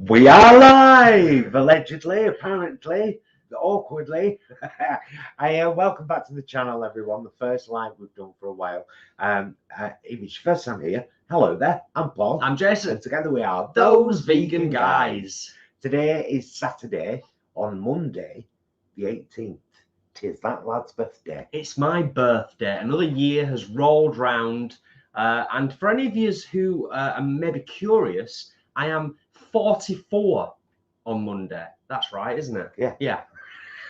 We are live, allegedly, apparently, awkwardly. Welcome back to the channel, everyone. The first live we've done for a while. If it's your first time here, hello there. I'm Paul. I'm Jason. And together we are those vegan guys. Today is Saturday. On Monday, the 18th. Tis that lad's birthday. It's my birthday. Another year has rolled round. And for any of you who are maybe curious, I am 44 on Monday. That's right, isn't it? Yeah. Yeah.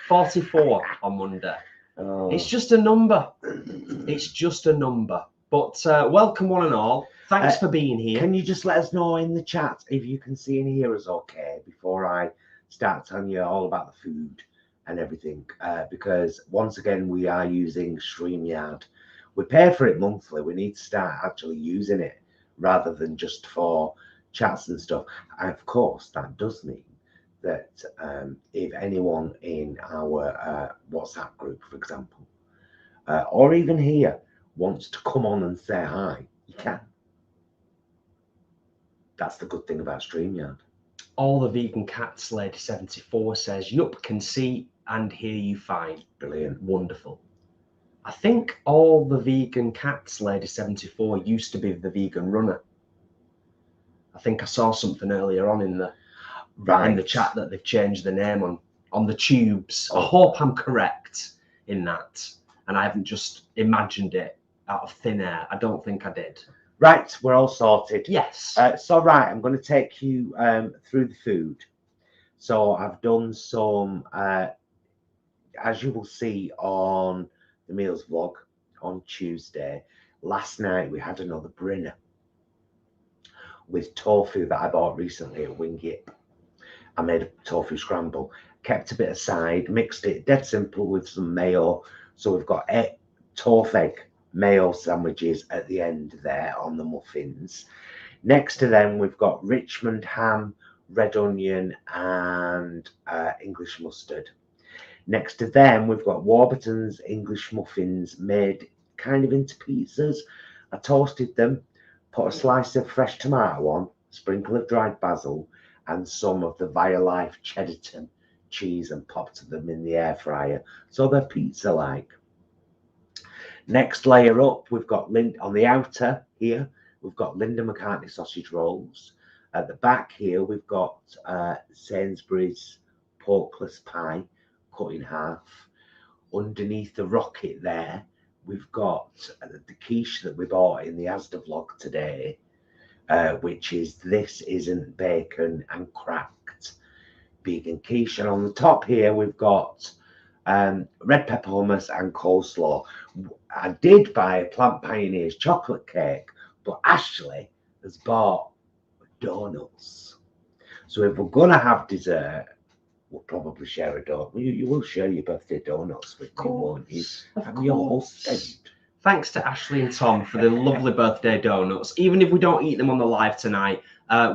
44 on Monday. Oh. It's just a number. It's just a number. But welcome one and all. Thanks for being here. Can you just let us know in the chat if you can see and hear us okay before I start telling you all about the food and everything? Because once again, we are using StreamYard. We pay for it monthly. We need to start actually using it rather than just for chats and stuff. And of course, that does mean that if anyone in our WhatsApp group, for example, or even here, wants to come on and say hi, you can. That's the good thing about StreamYard. All the vegan cats, Lady 74 says, yup, can see and hear you fine. Brilliant. Wonderful. I think all the vegan cats, Lady 74, used to be the vegan runner. I think I saw something earlier on in the chat that they've changed the name on the tubes. I hope I'm correct in that. And I haven't just imagined it out of thin air. I don't think I did. Right, we're all sorted. Yes. So right, I'm going to take you through the food. So I've done some, as you will see on the meals vlog on Tuesday. Last night we had another brinner with tofu that I bought recently at Wingip. I made a tofu scramble, kept a bit aside, mixed it dead simple with some mayo. So we've got tofu mayo sandwiches at the end there on the muffins. Next to them, we've got Richmond ham, red onion, and English mustard. Next to them, we've got Warburton's English muffins made kind of into pizzas. I toasted them, put a slice of fresh tomato on, sprinkle of dried basil, and some of the Life Cheddarton cheese and popped them in the air fryer. So they're pizza-like. Next layer up, we've got on the outer here, we've got Linda McCartney sausage rolls. At the back here, we've got Sainsbury's porkless pie cut in half. Underneath the rocket there, we've got the quiche that we bought in the Asda vlog today, which is This Isn't Bacon and Cracked vegan quiche. And on the top here, we've got red pepper hummus and coleslaw. I did buy a Plant Pioneers chocolate cake, but Ashley has bought donuts. So if we're going to have dessert, we'll probably share a donut. You will share your birthday donuts with me, won't you? I'm your husband. Thanks to Ashley and Tom for the lovely birthday donuts. Even if we don't eat them on the live tonight,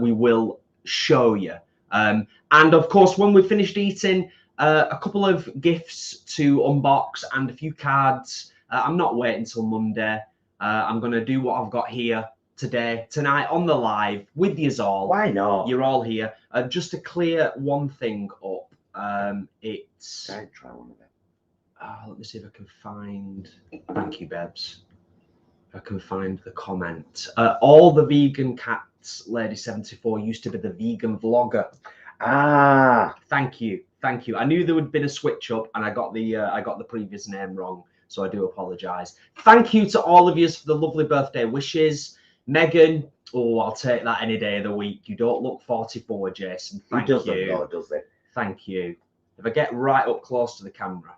we will show you. And of course, when we've finished eating, a couple of gifts to unbox and a few cards. I'm not waiting till Monday. I'm going to do what I've got here tonight on the live with yous all. Why not? You're all here. Just to clear one thing up. It's... Try one of them. Let me see if I can find... Thank you, Bebs. I can find the comment. All the vegan cats, Lady 74, used to be the vegan vlogger. Ah. Thank you. Thank you. I knew there would have been a switch up and I got the previous name wrong. So I do apologise. Thank you to all of you for the lovely birthday wishes. Megan, oh, I'll take that any day of the week. You don't look 44, Jason. Thank you. He doesn't know, does he? Thank you. If I get right up close to the camera.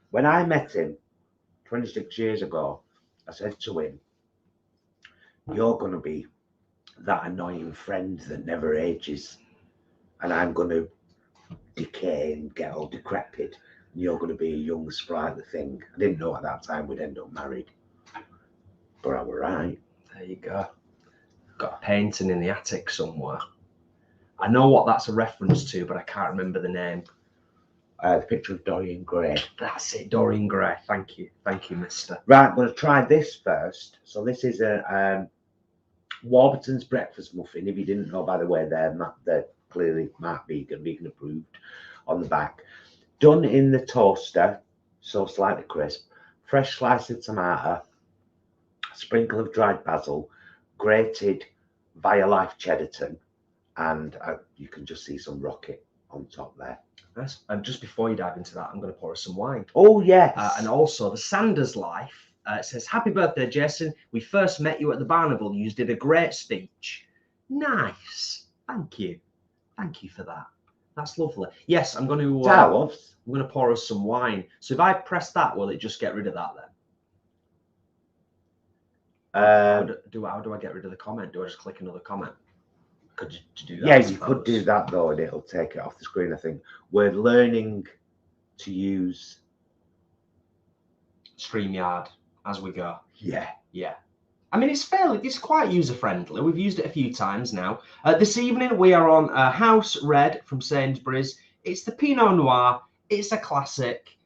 When I met him 26 years ago, I said to him, you're going to be that annoying friend that never ages. And I'm going to decay and get all decrepit. And you're going to be a young, sprightly thing. I didn't know at that time we'd end up married. But I was right. There you go. Got a painting in the attic somewhere. I know what that's a reference to, but I can't remember the name. The picture of Dorian Gray. That's it, Dorian Gray. Thank you, mister. Right, I'm going to try this first. So this is a Warburton's breakfast muffin. If you didn't know, by the way, they're clearly marked vegan approved on the back. Done in the toaster, so slightly crisp. Fresh slice of tomato, sprinkle of dried basil, grated Via Life Cheddarton, and you can just see some rocket on top there. Nice. And just before you dive into that, I'm going to pour us some wine. Oh, yes. And also the Sanders Life. It says, happy birthday, Jason. We first met you at the Barnacle. You did a great speech. Nice. Thank you. Thank you for that. That's lovely. Yes, I'm going to pour us some wine. So if I press that, will it just get rid of that then? How do I get rid of the comment? Do I just click another comment? Could you do that? Yeah, you could do that though, and it'll take it off the screen. I think we're learning to use StreamYard as we go. Yeah. I mean, it's quite user friendly. We've used it a few times now. This evening we are on House Red from Sainsbury's. It's the Pinot Noir. It's a classic,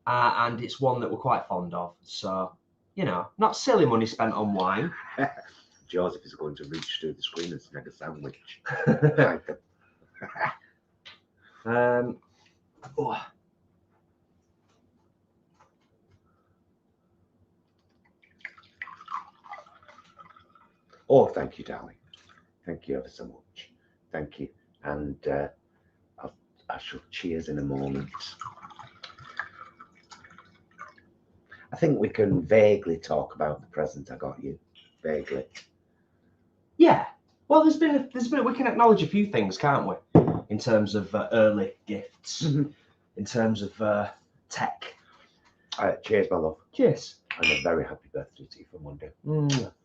and it's one that we're quite fond of. So, you know, not silly money spent on wine. Joseph is going to reach through the screen and snag a sandwich. Oh, thank you, darling. Thank you ever so much. Thank you. And I shall cheers in a moment. I think we can vaguely talk about the present I got you. Vaguely. Yeah. Well, there's been we can acknowledge a few things, can't we? In terms of early gifts, in terms of tech. Cheers, my love. Cheers. And a very happy birthday to you for Monday.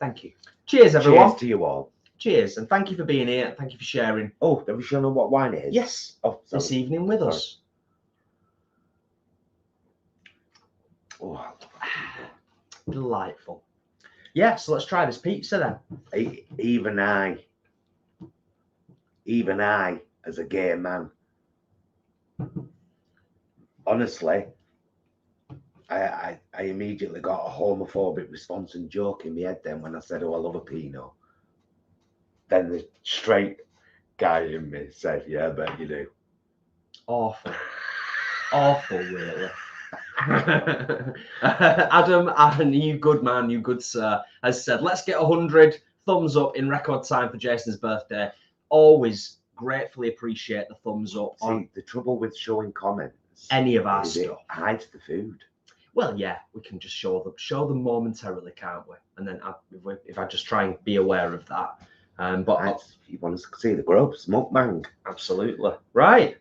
Thank you. Cheers, everyone. Cheers to you all. Cheers, and thank you for being here. Thank you for sharing. Oh, have you shown them what wine it is? Yes. Oh, this evening with us. Oh, delightful. Yeah, so let's try this pizza then. Even I, as a gay man, honestly, I immediately got a homophobic response and joke in my head then when I said, oh, I love a Pinot. Then the straight guy in me said, yeah, I bet you do. Awful. Awful, really. Adam, and you good man, you good sir, has said, let's get 100 thumbs up in record time for Jason's birthday. Always gratefully appreciate the thumbs up. See, the trouble with showing comments, any of our stuff, it hides the food. Well, yeah, we can just show them momentarily, can't we? And then if I just try and be aware of that. But you want to see the grubs, MUKBANG. Absolutely. Right.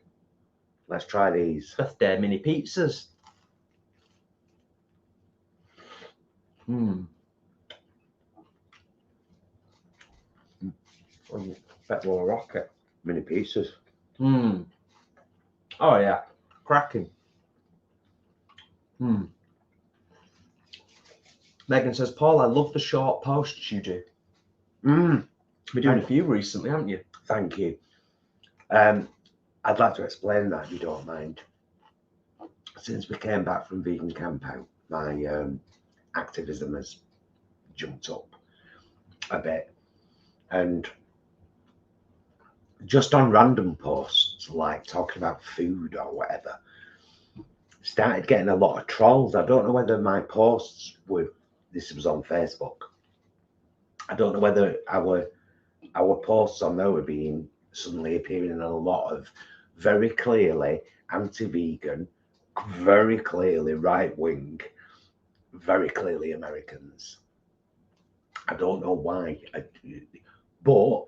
Let's try these. Birthday mini pizzas. Bet we'll rock it. Mini pizzas. Oh, yeah. Cracking. Megan says, Paul, I love the short posts you do. You've been doing a few recently, haven't you? Thank you. I'd like to explain that, if you don't mind. Since we came back from vegan camp out, my activism has jumped up a bit. And just on random posts, like talking about food or whatever, started getting a lot of trolls. I don't know whether my posts were, this was on Facebook. I don't know whether our posts on there were being suddenly appearing in a lot of very clearly anti-vegan, very clearly right-wing, very clearly Americans. I don't know why, but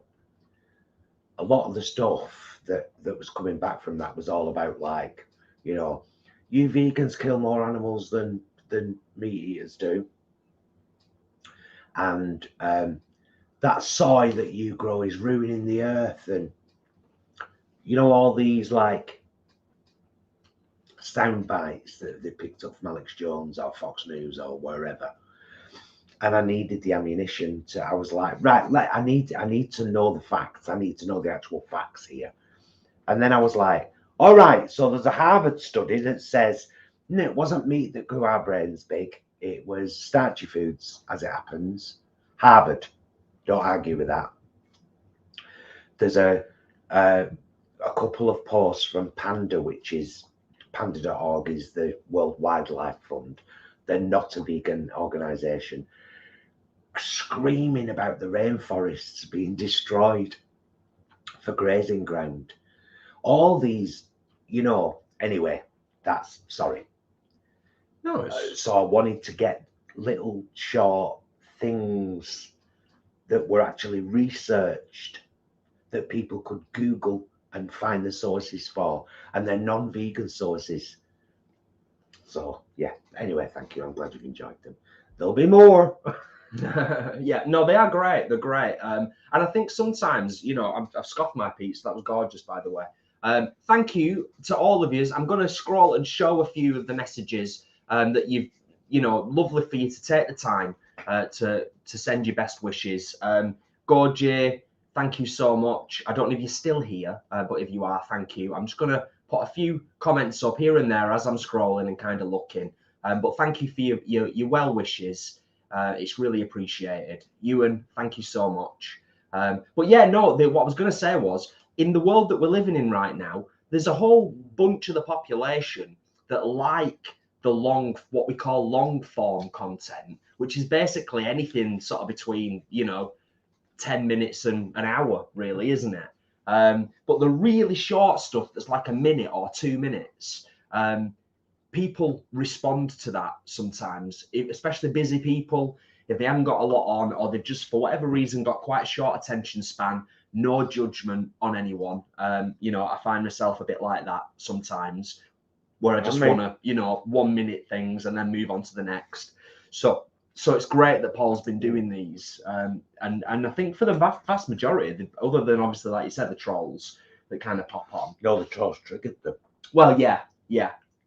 a lot of the stuff that was coming back from that was all about, like, you know, you vegans kill more animals than meat eaters do, and that soy that you grow is ruining the earth, and you know, all these like sound bites that they picked up from Alex Jones or Fox News or wherever. And I needed the ammunition to, I was like, right, I need to know the facts. I need to know the actual facts here. And then I was like, all right, so there's a Harvard study that says, no, it wasn't meat that grew our brains big. It was starchy foods, as it happens. Harvard. Don't argue with that. There's a couple of posts from Panda, which is panda.org, is the World Wildlife Fund. They're not a vegan organisation, screaming about the rainforests being destroyed for grazing ground. All these, you know, anyway, that's sorry. No, so I wanted to get little short things that were actually researched that people could Google and find the sources for, and they're non-vegan sources. So yeah, anyway, thank you. I'm glad you've enjoyed them. There'll be more. Yeah, no, they are great. They're great. And I think sometimes, you know, I've scoffed my pizza. That was gorgeous, by the way. Thank you to all of you. I'm going to scroll and show a few of the messages that you've, you know, lovely for you to take the time to send your best wishes. Gorgie, thank you so much. I don't know if you're still here, but if you are, thank you. I'm just going to put a few comments up here and there as I'm scrolling and kind of looking. But thank you for your well wishes. It's really appreciated. Ewan, thank you so much. But yeah, no, what I was going to say was, in the world that we're living in right now, there's a whole bunch of the population that like the what we call long form content, which is basically anything sort of between, you know, 10 minutes and an hour, really, isn't it? But the really short stuff that's like a minute or 2 minutes, people respond to that sometimes, especially busy people. If they haven't got a lot on, or they've just, for whatever reason, got quite a short attention span, no judgment on anyone. You know, I find myself a bit like that sometimes, where I just want to, you know, 1 minute things and then move on to the next. So it's great that Paul's been doing these. And I think for the vast majority, other than obviously, like you said, the trolls that kind of pop on. No, the trolls triggered them. Well, yeah.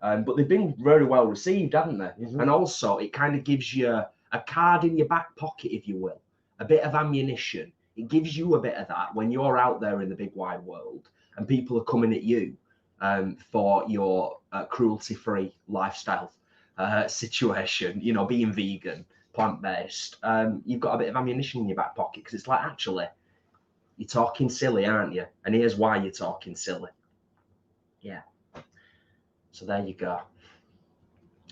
But they've been very well received, haven't they? Mm-hmm. And also, it kind of gives you a card in your back pocket, if you will, a bit of ammunition. It gives you a bit of that when you're out there in the big wide world and people are coming at you for your cruelty-free lifestyle situation, you know, being vegan, plant-based. You've got a bit of ammunition in your back pocket, because it's like, actually, you're talking silly, aren't you? And here's why you're talking silly. Yeah. So there you go.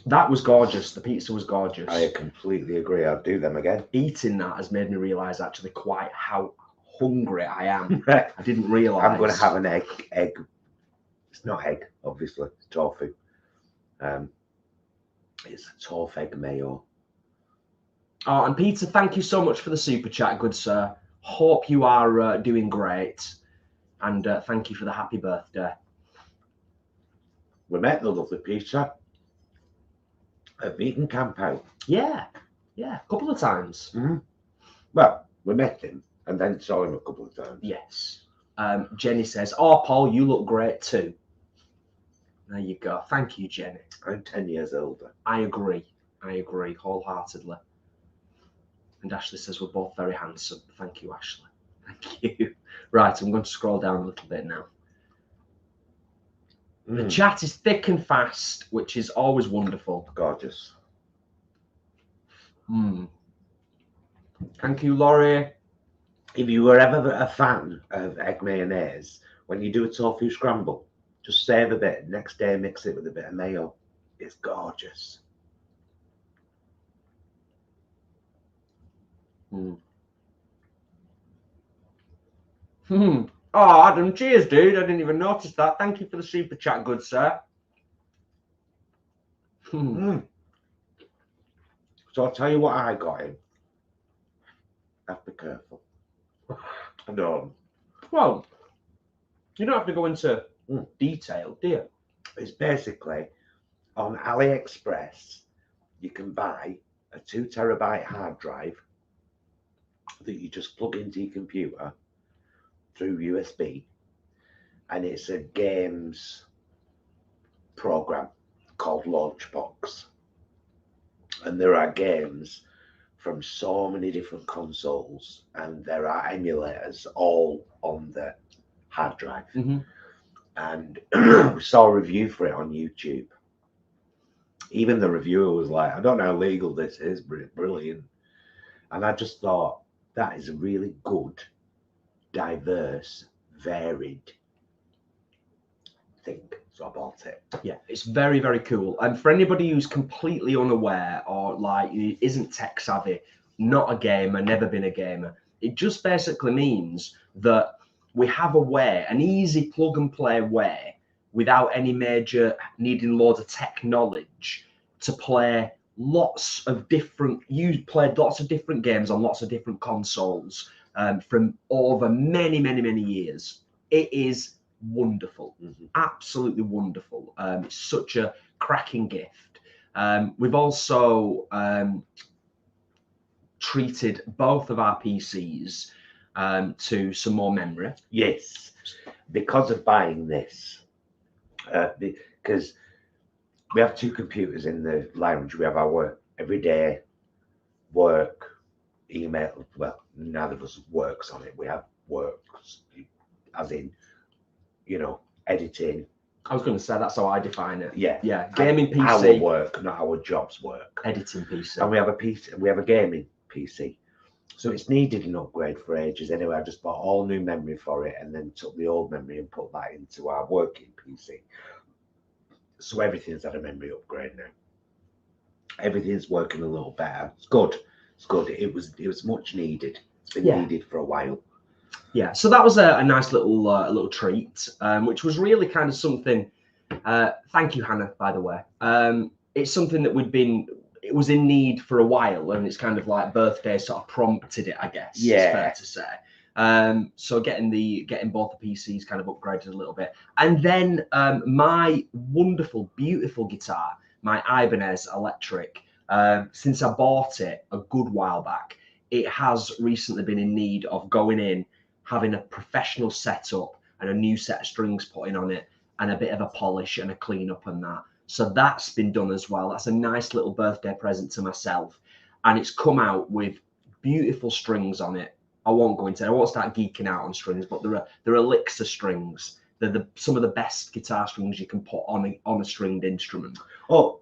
That was gorgeous. The pizza was gorgeous. I completely agree. I'll do them again. Eating that has made me realise actually quite how hungry I am. I didn't realise. I'm going to have an egg. It's not egg, obviously. It's tofu. It's a tofu egg mayo. Oh, and Peter, thank you so much for the super chat, good sir. Hope you are doing great. And thank you for the happy birthday. We met the lovely Peter at Vegan Camp Out. Yeah, a couple of times. Mm-hmm. Well, we met him and then saw him a couple of times. Yes. Jenny says, "Oh, Paul, you look great too." There you go. Thank you, Jenny. I'm 10 years older. I agree wholeheartedly. And Ashley says, "We're both very handsome." Thank you, Ashley. Thank you. Right, I'm going to scroll down a little bit now. The chat is thick and fast, which is always wonderful. Gorgeous. Thank you, Laurie. If you were ever a fan of egg mayonnaise, when you do a tofu scramble, just save a bit. Next day, mix it with a bit of mayo. It's gorgeous. Oh, Adam, cheers, dude. I didn't even notice that. Thank you for the super chat, good sir. So I'll tell you what I got him. Have to be careful. I don't. Well, you don't have to go into detail, do you? It's basically on AliExpress, you can buy a 2 terabyte hard drive that you just plug into your computer through USB, and it's a games program called Launchbox, and there are games from so many different consoles, and there are emulators all on the hard drive. And we saw a review for it on YouTube. Even the reviewer was like, "I don't know how legal this is, but it's brilliant." And I just thought, that is a really good, diverse, varied thing. So I bought it. Yeah, it's very, very cool. And for anybody who's completely unaware or like isn't tech savvy, not a gamer, never been a gamer, it just basically means that we have a way, an easy plug and play way, without any major needing loads of tech knowledge, to play lots of different. You played lots of different games on lots of different consoles from over many, many, many years. It is wonderful, absolutely wonderful. It's such a cracking gift. We've also treated both of our PCs to some more memory. Yes, because of buying this, because we have 2 computers in the lounge. We have our everyday work, email. Well, neither of us works on it. We have works, as in, you know, editing. I was going to say that's how I define it. Yeah, yeah, gaming PC. Our work, not our job's work. Editing PC. And we have a PC. We have a gaming PC. So it's needed an upgrade for ages. Anyway, I just bought all new memory for it, and then took the old memory and put that into our working PC. So everything's had a memory upgrade now. Everything's working a little better. It's good. It's good. It was much needed. It's been needed for a while. Yeah. So that was a nice little treat, which was really kind of something. Thank you, Hannah, by the way. It's something that it was in need for a while, and it's kind of like birthday sort of prompted it, I guess. Yeah. It's fair to say. So getting both the PCs kind of upgraded a little bit, and then my wonderful, beautiful guitar, my Ibanez electric. Since I bought it a good while back, it has recently been in need of going in, having a professional setup and a new set of strings put in on it, and a bit of a polish and a clean up and that. So that's been done as well. That's a nice little birthday present to myself. And it's come out with beautiful strings on it. I won't start geeking out on strings, but there are elixir strings. They're some of the best guitar strings you can put on a stringed instrument. Oh,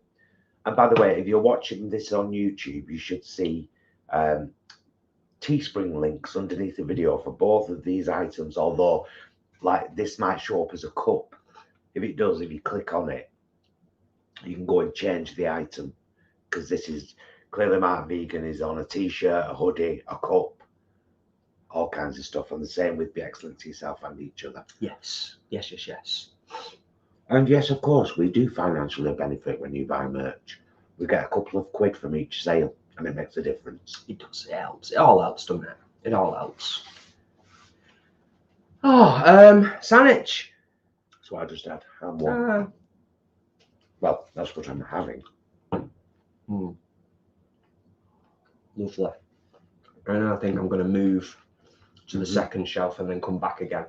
and by the way, if you're watching this on YouTube, you should see Teespring links underneath the video for both of these items, although like this might show up as a cup. If it does, if you click on it, you can go and change the item, because this is clearly Mark Vegan is on a t-shirt, a hoodie, a cup, all kinds of stuff. And the same with Be Excellent to Yourself and each other. Yes. And yes, of course, we do financially benefit when you buy merch. We get a couple of quid from each sale, and it makes a difference. It does. It helps. It all helps, doesn't it? It all helps. Oh, sandwich. So I just had one. Well, that's what I'm having. Lovely. And I think I'm going to move to the second shelf and then come back again.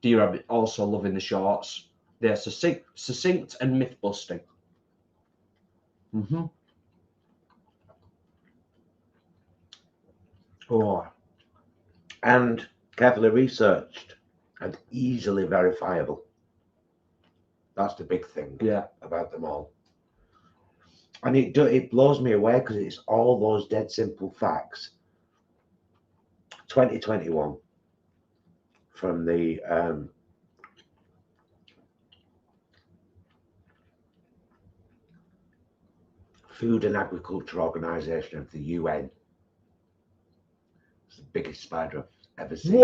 Dear Rabbit also loving the shorts. They're succinct and myth busting. Oh, and carefully researched and easily verifiable. That's the big thing about them all. And it blows me away, because it's all those dead simple facts. 2021 from the Food and Agriculture Organization of the UN. It's the biggest spider I've ever seen.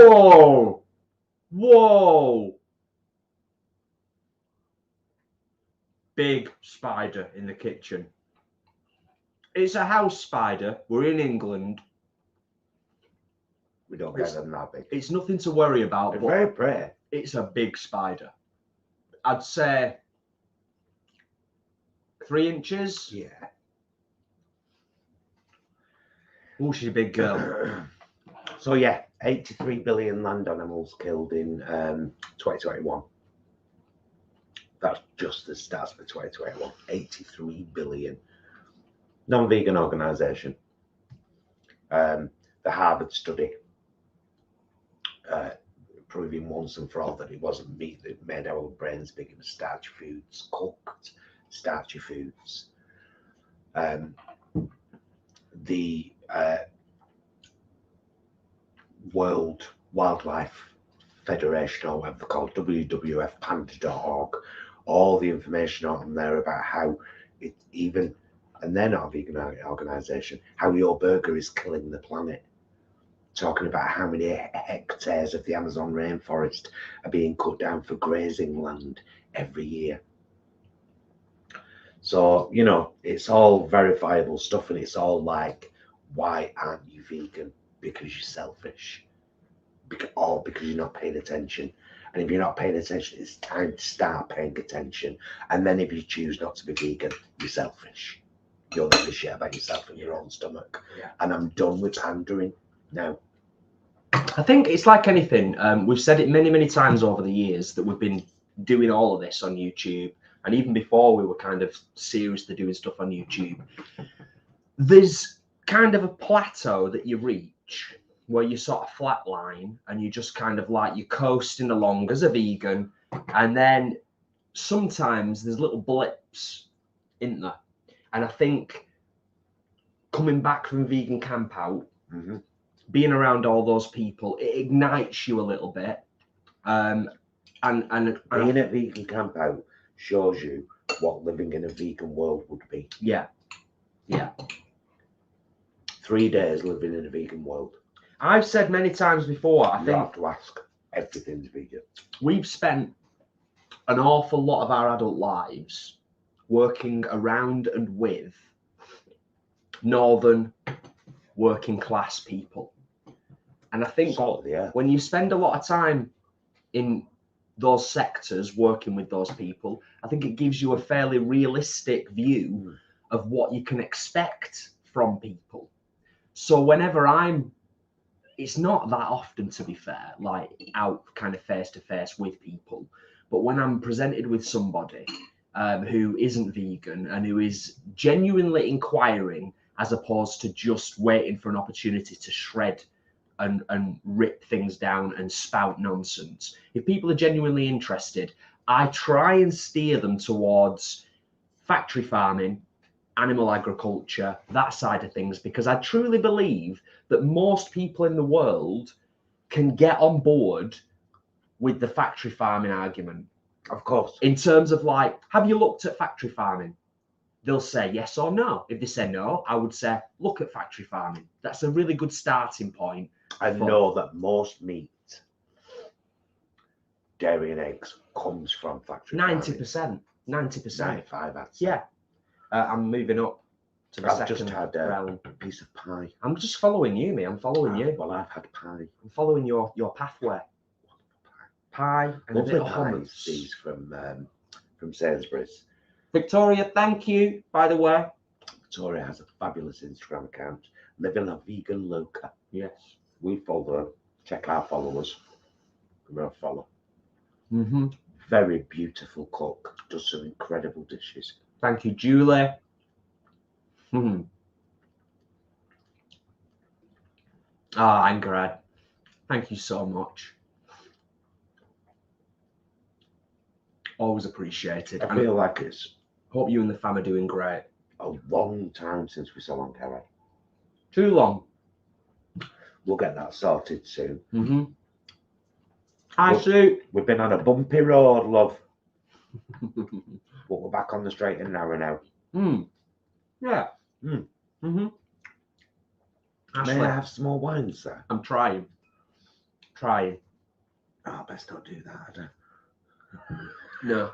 Whoa! Big spider in the kitchen. It's a house spider. We're in England. We don't get them that big. It's nothing to worry about. They're very pretty. It's a big spider. I'd say 3 inches. Yeah. Oh, she's a big girl. So yeah, 83 billion land animals killed in 2021. That's just the stats for 2021. 83 billion. Non-vegan organisation. The Harvard study proving once and for all that it wasn't meat that made our brains big. It was starchy foods, cooked starchy foods. The World Wildlife Federation, or whatever they're called, WWFpanda.org, all the information on there about how it even, and they're not a vegan organisation, how your burger is killing the planet. Talking about how many hectares of the Amazon rainforest are being cut down for grazing land every year. So, you know, it's all verifiable stuff, and it's all like, why aren't you vegan? Because you're selfish. Or because you're not paying attention. And if you're not paying attention, it's time to start paying attention. And then if you choose not to be vegan, you're selfish. You'll never share about yourself in your own stomach. Yeah. And I'm done with pandering now. I think it's like anything. We've said it many, many times over the years that we've been doing all of this on YouTube. And even before we were kind of seriously doing stuff on YouTube, there's kind of a plateau that you reach where you sort of flatline and you just kind of like you're coasting along as a vegan. And then sometimes there's little blips in there. And I think coming back from vegan camp out, being around all those people, it ignites you a little bit. And being at vegan camp out shows you what living in a vegan world would be. Yeah. 3 days living in a vegan world. I've said many times before, I You think have to ask, everything's vegan. We've spent an awful lot of our adult lives working around and with northern working class people. And I think when you spend a lot of time in those sectors working with those people, I think it gives you a fairly realistic view of what you can expect from people. So whenever it's not that often, to be fair, like out kind of face to face with people, but when I'm presented with somebody who isn't vegan and who is genuinely inquiring as opposed to just waiting for an opportunity to shred and rip things down and spout nonsense. If people are genuinely interested, I try and steer them towards factory farming, animal agriculture, that side of things, because I truly believe that most people in the world can get on board with the factory farming argument. Of course. In terms of like, have you looked at factory farming? They'll say yes or no. If they say no, I would say, look at factory farming. That's a really good starting point. I know that most meat, dairy and eggs comes from factory 90%. 90%. 95, I'd say. Yeah. I'm moving up to the second just had realm. a piece of pie. I'm just following you, mate. I'm following you. Well, I've had pie. I'm following your pathway. Pie and Lovely a bit of pies, hummus. these from Sainsbury's. Victoria, thank you, by the way. Victoria has a fabulous Instagram account, Living a Vegan Loca. Yes. We follow her. Check our followers. We're a follow. Mm-hmm. Very beautiful cook. Does some incredible dishes. Thank you, Julie. Angharads. Thank you so much. Always appreciated. I feel like it's hope you and the fam are doing great. A long time since we saw Angharads. Too long. We'll get that sorted soon. Mm-hmm. Hi, Sue. We've been on a bumpy road, love. But we're back on the straight and narrow now. Yeah. Mm-hmm. May I have some more wine, sir? I'm trying. Oh, best not do that, I don't. No.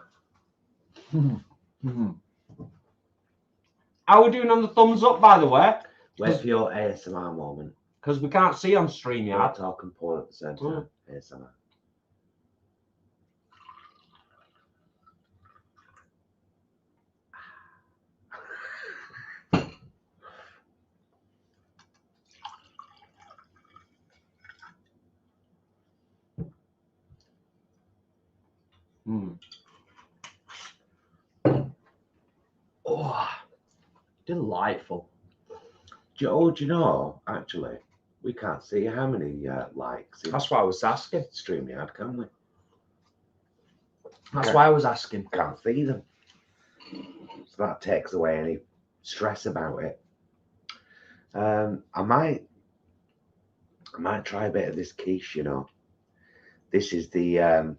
How are we doing on the thumbs up, by the way? Wait for your ASMR moment. Because we can't see on stream yet. We're talking pour at the same time. ASMR. Oh, delightful. Do you know, actually, We can't see how many likes. That's why I was asking. StreamYard, can we? That's why I was asking. Can't see them. So that takes away any stress about it. I might try a bit of this quiche, you know. This is the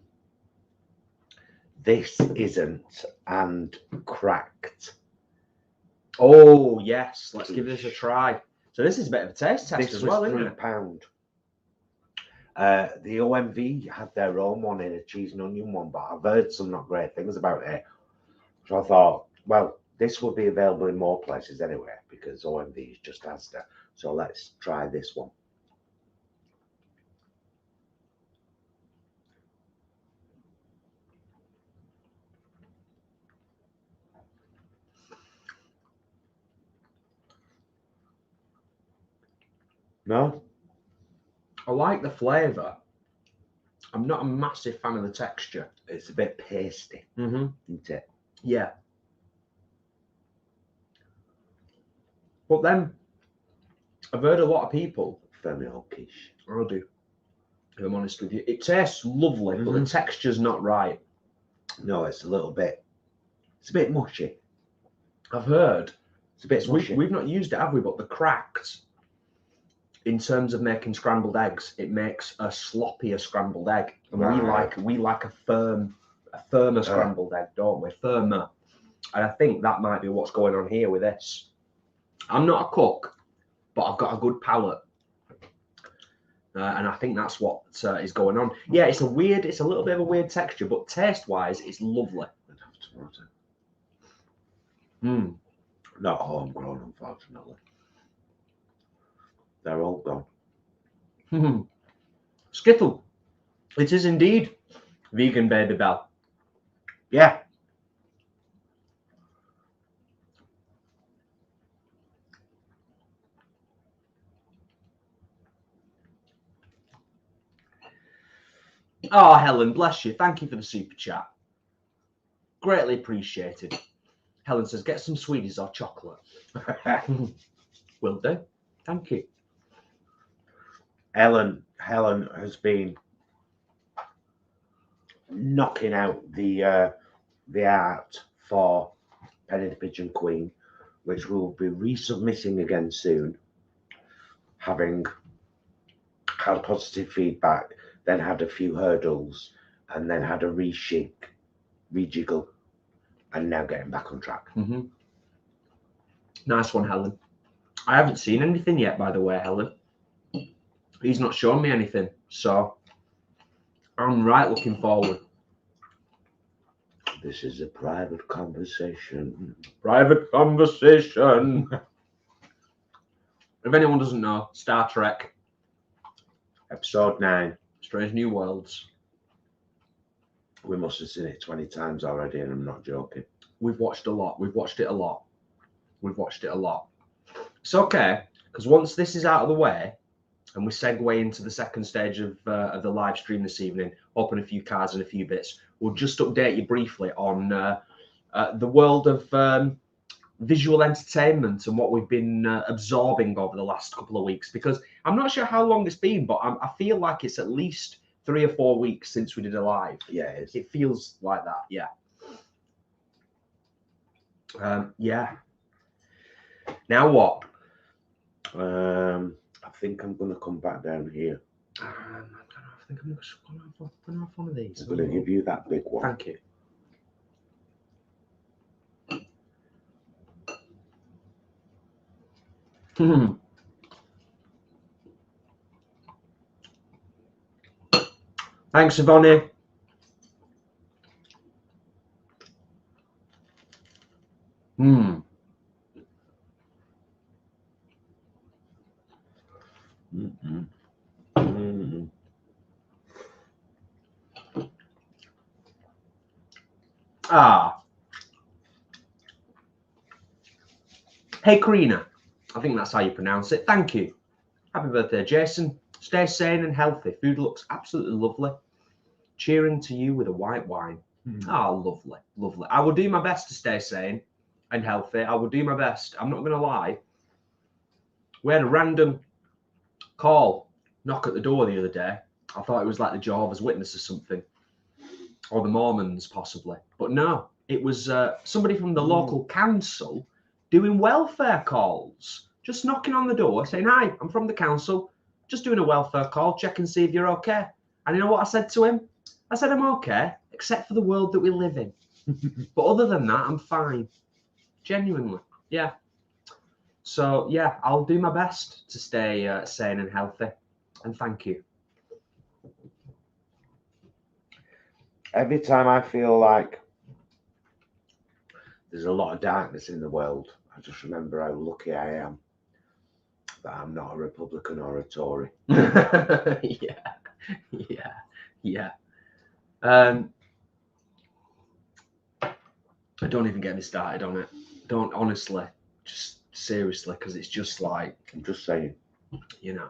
this isn't and cracked. Oh yes, let's give this a try. So this is a bit of a taste test This as was well, isn't it? £3. The OMV had their own one in a cheese and onion one, but I've heard some not great things about it. So I thought, well, this will be available in more places anyway because OMV is just Asda. So let's try this one. No? I like the flavour. I'm not a massive fan of the texture. It's a bit pasty, isn't it? Yeah. But then I've heard a lot of people. Fermion quiche. I do. If I'm honest with you, it tastes lovely, but the texture's not right. No, it's a little bit. It's a bit mushy. I've heard. It's a bit mushy. We've not used it, have we? But the cracked, in terms of making scrambled eggs, it makes a sloppier scrambled egg, and we like a firmer scrambled egg, don't we? Firmer, and I think that might be what's going on here with this. I'm not a cook, but I've got a good palate, and I think that's what is going on. Yeah, it's a little bit of a weird texture, but taste-wise, it's lovely. Not homegrown, unfortunately. They're all gone. Skittle. It is indeed vegan, Baby Bell. Yeah. Oh, Helen, bless you. Thank you for the super chat. Greatly appreciated. Helen says, get some sweeties or chocolate. Will do. Thank you. Helen has been knocking out the art for Penny the Pigeon Queen, which we'll be resubmitting again soon, having had positive feedback, then had a few hurdles, and then had a rejiggle, and now getting back on track. Nice one, Helen. I haven't seen anything yet, by the way, Helen. He's not shown me anything, so I'm right looking forward. This is a private conversation. Private conversation. If anyone doesn't know, Star Trek, Episode 9. Strange New Worlds. We must have seen it 20 times already, and I'm not joking. We've watched a lot. We've watched it a lot. We've watched it a lot. It's okay, because once this is out of the way, and we segue into the second stage of the live stream this evening, open a few cards and a few bits, we'll just update you briefly on the world of visual entertainment and what we've been absorbing over the last couple of weeks, because I'm not sure how long it's been, but I feel like it's at least 3 or 4 weeks since we did a live. Yeah, it is. It feels like that, yeah. Yeah. Now what? I think I'm going to come back down here. I think I'm going to have one of these. I'm going to give you that big one. Thank you. Thanks, Yvonne. Hey, Karina. I think that's how you pronounce it. Thank you. Happy birthday, Jason. Stay sane and healthy. Food looks absolutely lovely. Cheering to you with a white wine. Lovely, lovely. I will do my best to stay sane and healthy. I will do my best. I'm not going to lie. We had a random call, knock at the door the other day. I thought it was like the Jehovah's Witness or something, or the Mormons possibly. But no, it was somebody from the local council doing welfare calls, just knocking on the door saying, "Hi, I'm from the council, just doing a welfare call, check and see if you're okay." And you know what I said to him? I said, "I'm okay, except for the world that we live in. But other than that, I'm fine." Genuinely, yeah. So yeah, I'll do my best to stay sane and healthy. And thank you. Every time I feel like there's a lot of darkness in the world, I just remember how lucky I am that I'm not a Republican or a Tory. Yeah. Don't even get me started on it. Don't, honestly, just seriously, because it's just like, I'm just saying. You know.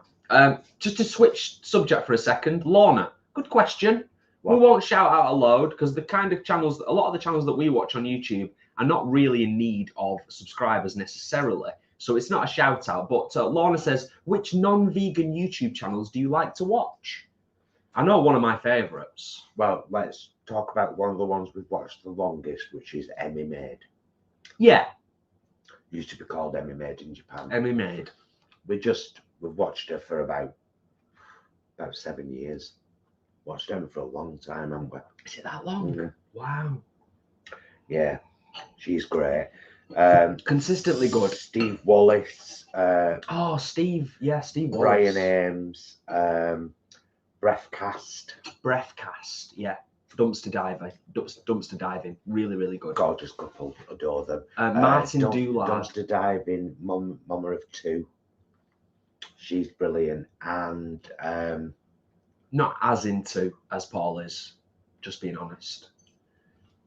Just to switch subject for a second, Lorna, good question. What? We won't shout out a load because the kind of channels, a lot of the channels that we watch on YouTube are not really in need of subscribers necessarily. So it's not a shout out. But Lorna says, which non-vegan YouTube channels do you like to watch? I know one of my favourites. Well, let's talk about one of the ones we've watched the longest, which is Emmy Made. Yeah. Used to be called Emmy Made in Japan. Emmy Made. We've watched her for about 7 years. Watched her for a long time, haven't we? Is it that long? Mm-hmm. Wow. Yeah, she's great. Consistently good. Steve Wallace. Steve. Yeah, Steve Wallace. Brian Ames. Breathcast. Yeah. Dumpster diving. Really, really good. Gorgeous couple. Adore them. Martin Doolard. Dumpster diving. Mama of two. She's brilliant. And not as into as Paul is, just being honest.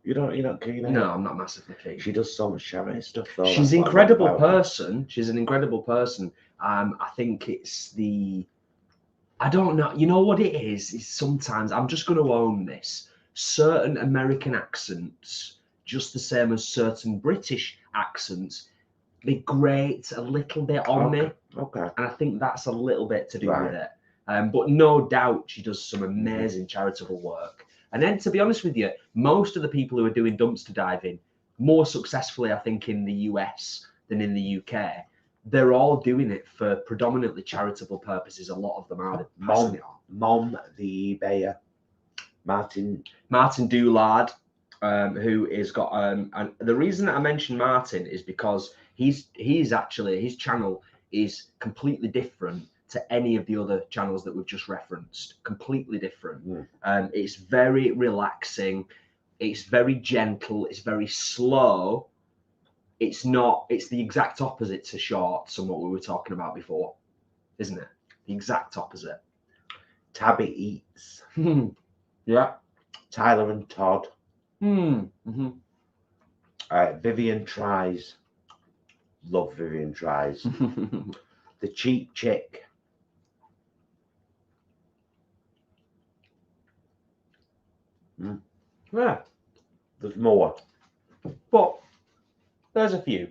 You're not keen on it? No, I'm not massively keen. She does so much charity stuff though. She's an incredible person. She's an incredible person. I think it's I don't know. You know what it is sometimes, I'm just going to own this. Certain American accents, just the same as certain British accents, they grate a little bit on me. Okay. And I think that's a little bit to do with it. But no doubt she does some amazing charitable work. And then, to be honest with you, most of the people who are doing dumpster diving, more successfully, I think, in the US than in the UK, they're all doing it for predominantly charitable purposes. A lot of them are passing it on. Mom, the eBayer, Martin Doolard, who has got and the reason that I mentioned Martin is because he's actually, his channel is completely different to any of the other channels that we've just referenced. Completely different. It's very relaxing. It's very gentle. It's very slow. It's the exact opposite to shorts and what we were talking about before, isn't it? The exact opposite. Tabby Eats. Yeah. Tyler and Todd. Mm-hmm. Vivian Tries. Love Vivian Tries. The Cheap Chick. Yeah. There's more. But there's a few.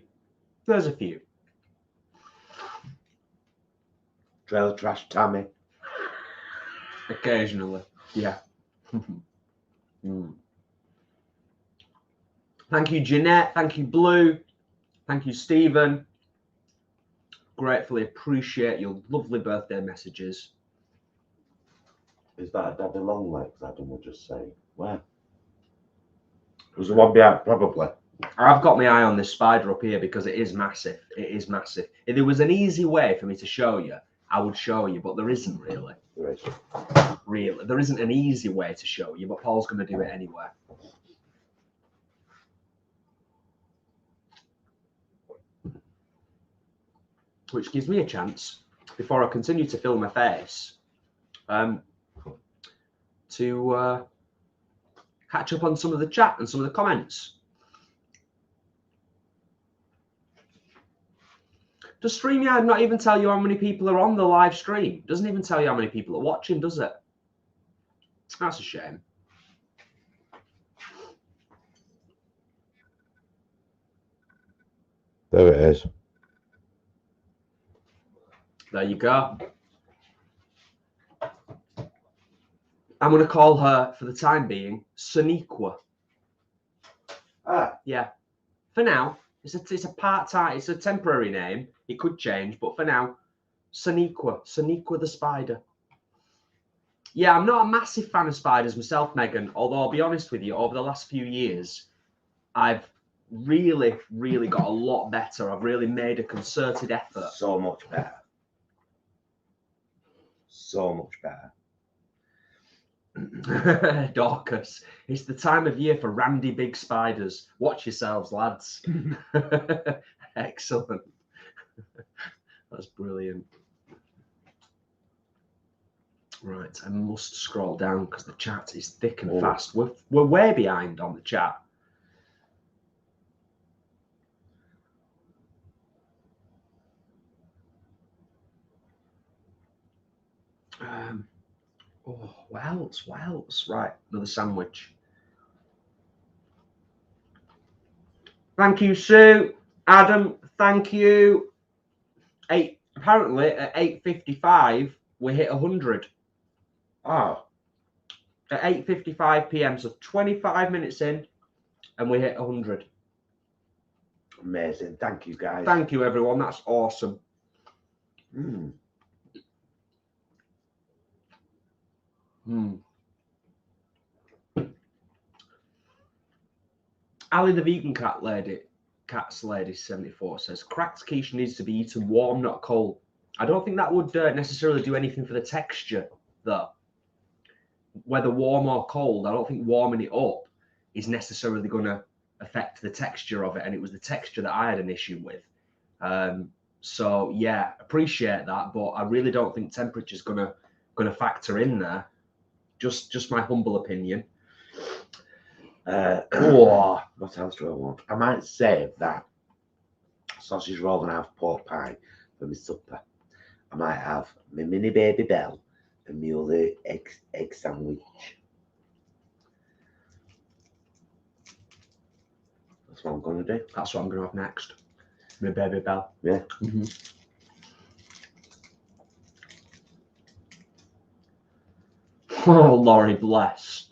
Trail Trash Tammy. Occasionally. Yeah. Thank you, Jeanette. Thank you, Blue. Thank you, Stephen. Gratefully appreciate your lovely birthday messages. Is that Daddy Longlegs? I didn't just say. Where? Was the one behind? Probably. I've got my eye on this spider up here because it is massive. It is massive. If there was an easy way for me to show you, I would show you, but there isn't really. There is. Really. There isn't an easy way to show you, but Paul's going to do it anyway. Which gives me a chance, before I continue to fill my face, to catch up on some of the chat and some of the comments. Does StreamYard not even tell you how many people are on the live stream? Doesn't even tell you how many people are watching, does it? That's a shame. There it is. There you go. I'm going to call her, for the time being, Soniqua. Ah. Yeah. For now, it's a part-time, it's a temporary name. It could change, but for now, Soniqua the spider. Yeah, I'm not a massive fan of spiders myself, Megan, although I'll be honest with you, over the last few years, I've really, really got a lot better. I've really made a concerted effort. So much better. So much better. Dorcas, it's the time of year for randy big spiders. Watch yourselves, lads. Excellent. That's brilliant. Right, I must scroll down because the chat is thick and fast. We're way behind on the chat. Oh, what else? What else? Right, another sandwich. Thank you, Sue. Adam, thank you. Apparently at 8:55 we hit 100. Oh. At 8:55 p.m. so 25 minutes in, and we hit 100. Amazing. Thank you, guys. Thank you, everyone. That's awesome. Ali the vegan Cat's Lady 74 says cracked quiche needs to be eaten warm, not cold. I don't think that would necessarily do anything for the texture, though. Whether warm or cold, I don't think warming it up is necessarily going to affect the texture of it, and it was the texture that I had an issue with. So yeah, appreciate that, but I really don't think temperature's gonna factor in there. Just my humble opinion. What else do I want? I might save that sausage roll and half pork pie for my supper. I might have my mini baby bell and my other egg sandwich. That's what I'm gonna do. That's what I'm gonna have next. My baby bell. Yeah. Oh, Laurie, bless.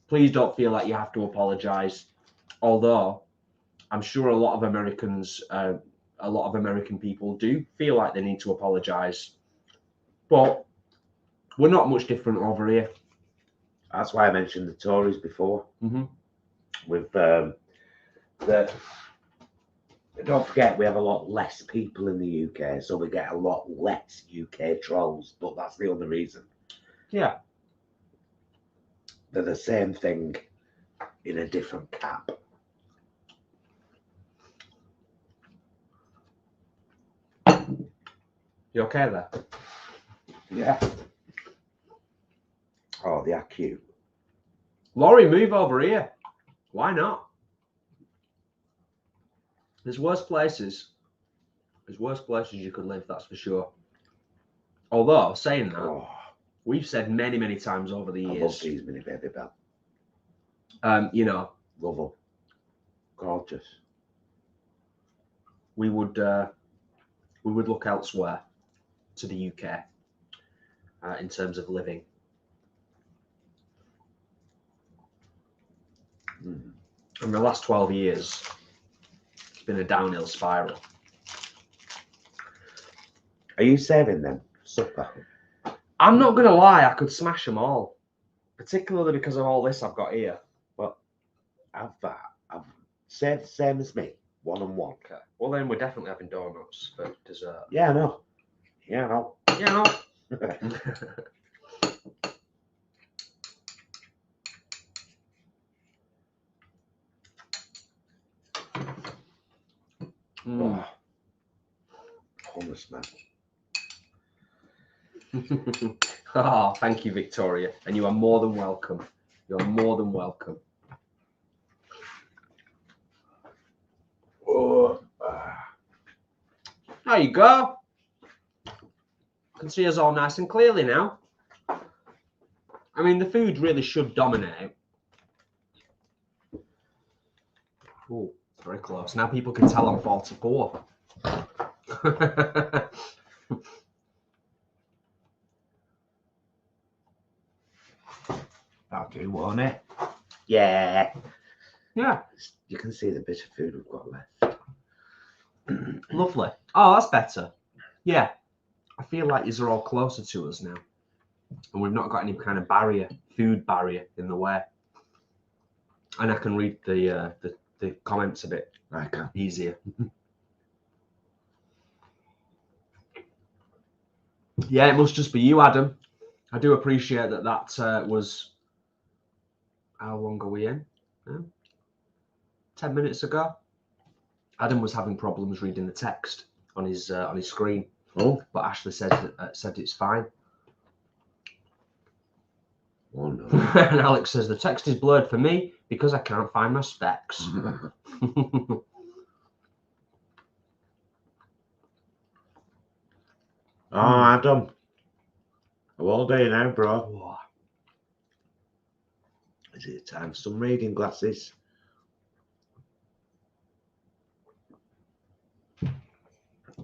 Please don't feel like you have to apologise. Although I'm sure a lot of American people do feel like they need to apologise. But we're not much different over here. That's why I mentioned the Tories before. With don't forget, we have a lot less people in the UK, so we get a lot less UK trolls. But that's the only reason. Yeah. They're the same thing in a different cap. You okay there? Yeah. Oh, they are cute. Laurie, move over here. Why not? There's worse places. There's worse places you could live, that's for sure. Although, saying that, we've said many, many times over the years. I love these mini baby bell. You know, love them. Gorgeous. We would look elsewhere to the UK in terms of living. In the last 12 years, it's been a downhill spiral. Are you saving them? Supper? I'm not going to lie, I could smash them all. Particularly because of all this I've got here. But I've saved the same as me. 1 and 1. Okay. Well, then we're definitely having donuts for dessert. Yeah, I know. Yeah, I know. Yeah, I know. Hummus, man. Oh, thank you, Victoria. And you are more than welcome. You are more than welcome. There you go. You can see us all nice and clearly now. I mean, the food really should dominate. Oh, very close. Now people can tell I'm 44. do, won't it? Yeah. Yeah. You can see the bit of food we've got left. Lovely. Oh, that's better. Yeah. I feel like these are all closer to us now. And we've not got any kind of barrier, food barrier in the way. And I can read the comments a bit easier. Yeah, it must just be you, Adam. I do appreciate that. That was, how long are we in? 10 minutes ago. Adam was having problems reading the text on his screen. Oh, but Ashley said it's fine. Oh no. And Alex says the text is blurred for me because I can't find my specs. Oh, Adam. All day now, bro. Oh. Is it time for some reading glasses?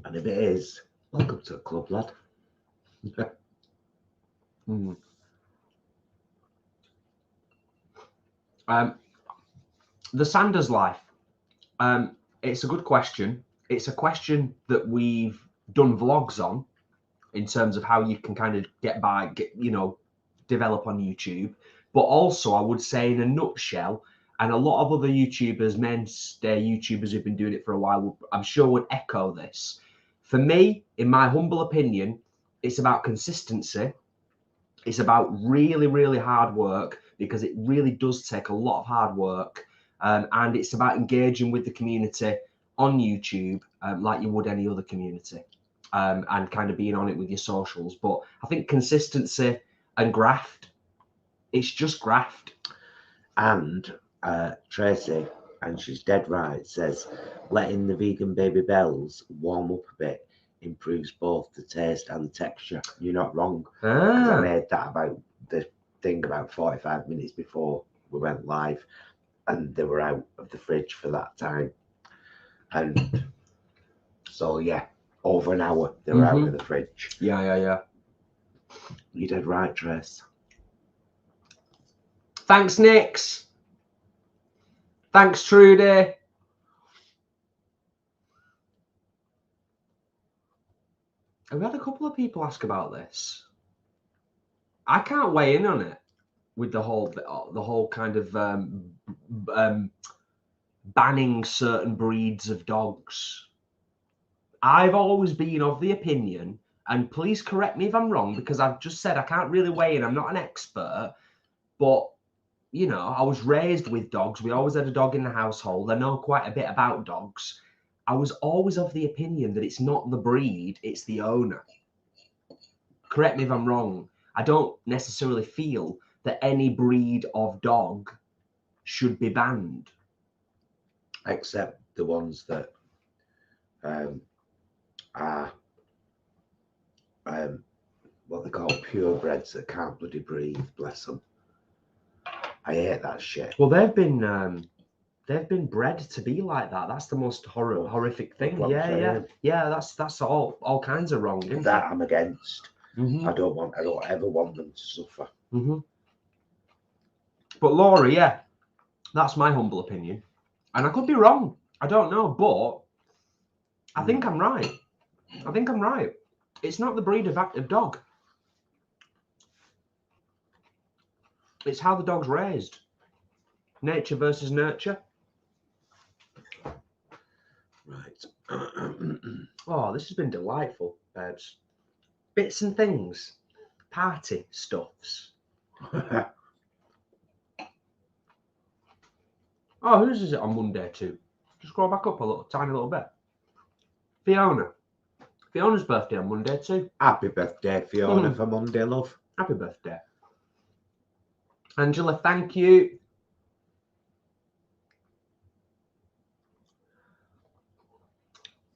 And if it is, welcome to the club, lad. The Sanders life. It's a good question. It's a question that we've done vlogs on in terms of how you can kind of develop on YouTube. But also, I would say in a nutshell, and a lot of other YouTubers, mainstay YouTubers who've been doing it for a while, I'm sure would echo this. For me, in my humble opinion, it's about consistency. It's about really, really hard work, because it really does take a lot of hard work. And it's about engaging with the community on YouTube like you would any other community, and kind of being on it with your socials. But I think consistency and graft, it's just graft. And Tracy, and she's dead right, says letting the vegan baby bells warm up a bit improves both the taste and the texture. You're not wrong. I made that about the thing about 45 minutes before we went live, and they were out of the fridge for that time. And so yeah, over an hour they were out of the fridge. Yeah. You did right, Trace. Thanks, Nix. Thanks, Trudy. I've had a couple of people ask about this. I can't weigh in on it with the whole kind of banning certain breeds of dogs. I've always been of the opinion, and please correct me if I'm wrong, because I've just said I can't really weigh in. I'm not an expert, but you know, I was raised with dogs. We always had a dog in the household. I know quite a bit about dogs. I was always of the opinion that it's not the breed, it's the owner. Correct me if I'm wrong. I don't necessarily feel that any breed of dog should be banned. Except the ones that are what they call purebreds that can't bloody breathe, bless them. I hate that shit. Well, they've been bred to be like that. That's the most horrific thing. Yeah. That's all kinds of wrong. Isn't That it? I'm against. I don't ever want them to suffer. But Laura, yeah, that's my humble opinion, and I could be wrong. I don't know, but I think I'm right. It's not the breed of dog. It's how the dog's raised. Nature versus nurture. Right. Oh, this has been delightful, babes. Bits and things. Party stuffs. Oh, whose is it on Monday too? Just scroll back up a tiny little bit. Fiona. Fiona's birthday on Monday too. Happy birthday, Fiona, for Monday, love. Happy birthday. Angela, thank you.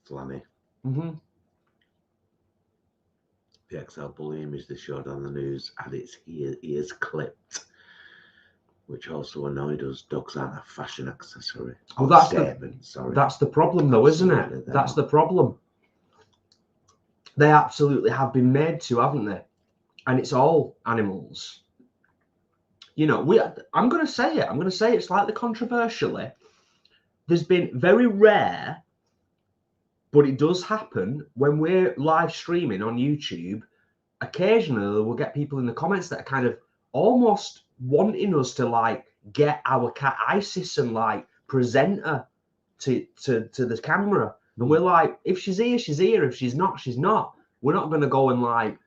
Flammy. PXL bullying is the showed on the news, and its ears clipped, which also annoyed us. Dogs aren't a fashion accessory. Well, that's the problem, though, isn't it? That's the problem. They absolutely have been made to, haven't they? And it's all animals. you know, I'm going to say it. I'm going to say it slightly controversially. There's been very rare, but it does happen when we're live streaming on YouTube. Occasionally, we'll get people in the comments that are kind of almost wanting us to like get our cat Isis and like present her to the camera. And we're like, if she's here, she's here. If she's not, she's not. We're not going to go and like,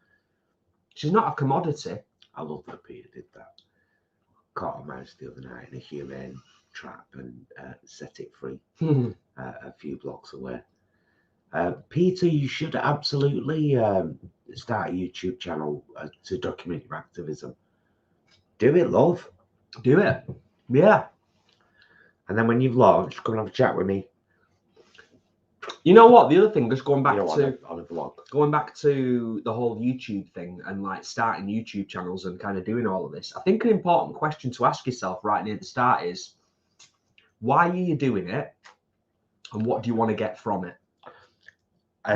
she's not a commodity. I love that Peter did that. Caught a mouse the other night in a humane trap and set it free a few blocks away. Peter, you should absolutely start a YouTube channel to document your activism. Do it, love. Do it. Yeah. And then when you've launched, come and have a chat with me. You know what? The other thing, just going back to on a vlog, going back to the whole YouTube thing and like starting YouTube channels and kind of doing all of this. I think an important question to ask yourself right near the start is, why are you doing it, and what do you want to get from it?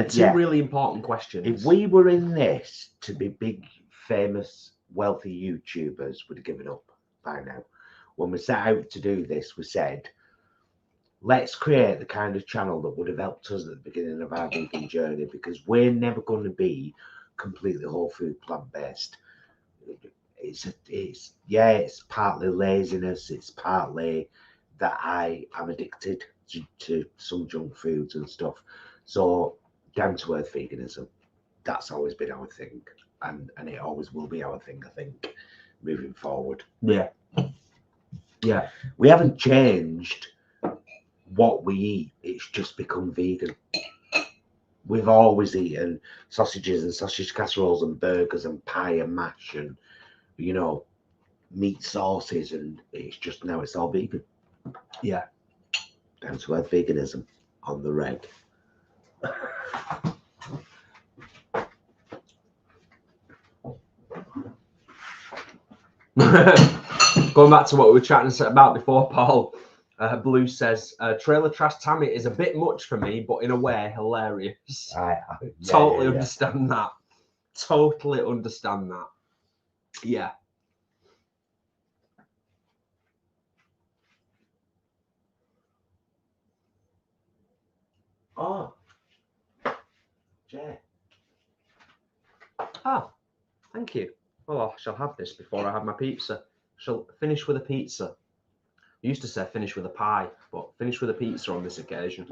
Two really important questions. If we were in this to be big, famous, wealthy YouTubers, we'd have given up by now. When we set out to do this, we said, let's create the kind of channel that would have helped us at the beginning of our vegan journey, because we're never going to be completely whole food, plant-based. It's partly laziness. It's partly that I am addicted to some junk foods and stuff. So down to earth veganism, that's always been our thing, and it always will be our thing, I think, moving forward. Yeah. We haven't changed what we eat, it's just become vegan. We've always eaten sausages and sausage casseroles and burgers and pie and mash and, you know, meat sauces, and it's just now it's all vegan. Yeah. Down to earth veganism on the reg. Going back to what we were chatting about before, Paul, Blue says, trailer trash Tammy is a bit much for me, but in a way, hilarious. Totally understand that. Totally understand that. Yeah. Oh. Jay. Ah, thank you. Well, I shall have this before I have my pizza. Shall finish with a pizza. I used to say finish with a pie, but finish with a pizza on this occasion.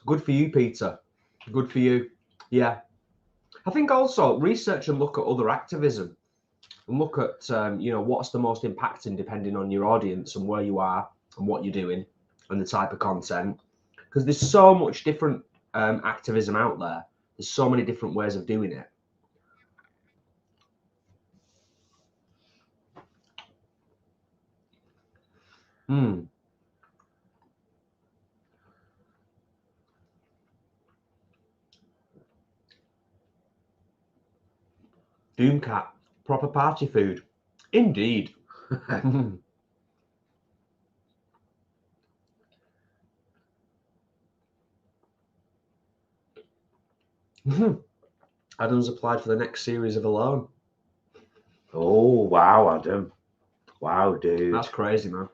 Good for you, Peter. Good for you. Yeah. I think also research and look at other activism and look at, you know, what's the most impacting depending on your audience and where you are and what you're doing and the type of content. Because there's so much different activism out there. There's so many different ways of doing it. Doomcat, proper party food. Indeed. Adam's applied for the next series of Alone. Oh, wow, Adam. Wow, dude. That's crazy, man.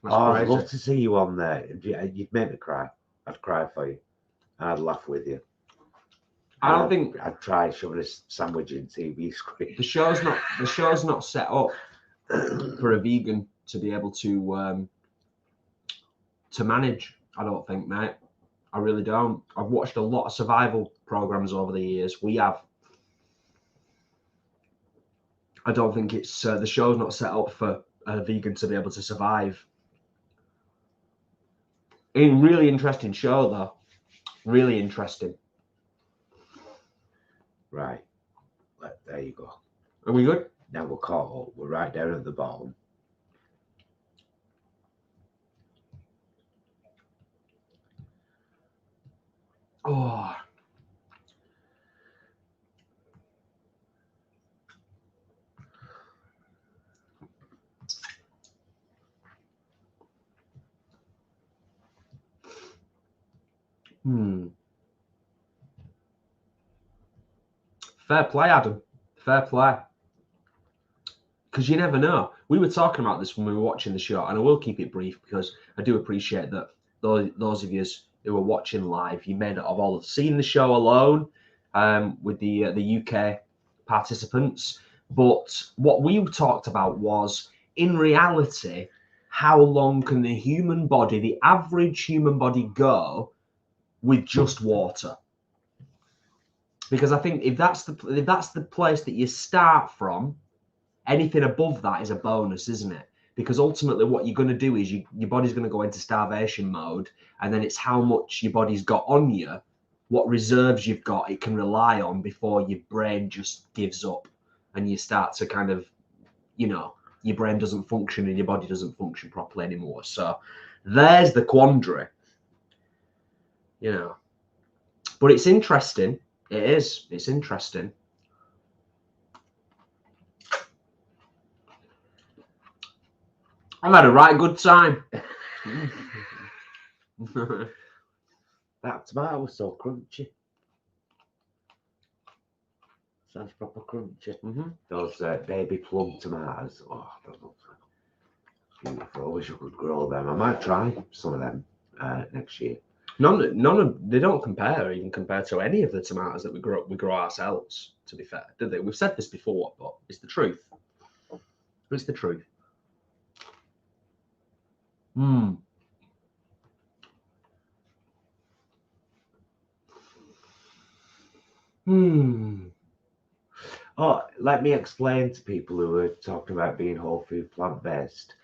That's crazy. I'd love to see you on there. You'd make me cry. I'd cry for you. I'd laugh with you. I don't think I'd try shoving a sandwich in TV screen. The show's not set up for a vegan to be able to manage. I don't think, mate. I really don't. I've watched a lot of survival programs over the years. We have. I don't think it's the show's not set up for a vegan to be able to survive. A really interesting show, though. Really interesting. Right. There you go. Are we good? Now we're caught up. We're right down at the bottom. Oh. Fair play, Adam. Fair play. Because you never know. We were talking about this when we were watching the show, and I will keep it brief because I do appreciate that those of you who are watching live, you may not have all seen the show alone with the UK participants. But what we talked about was, in reality, how long can the human body, the average human body, go with just water? Because I think if that's the place that you start from, anything above that is a bonus, isn't it? Because ultimately what you're going to do is your body's going to go into starvation mode, and then it's how much your body's got on you, what reserves you've got it can rely on before your brain just gives up and you start to kind of, you know, your brain doesn't function and your body doesn't function properly anymore. So there's the quandary, you know. But it's interesting. It is. It's interesting. I've had a right good time. That tomato was so crunchy. Sounds proper crunchy. Those baby plum tomatoes. Oh, those look beautiful. I wish I could grow them. I might try some of them next year. None of they don't compare even compared to any of the tomatoes that we grow ourselves, to be fair, do they? We've said this before, but it's the truth. It's the truth. Oh, let me explain to people who are talking about being whole food, plant-based.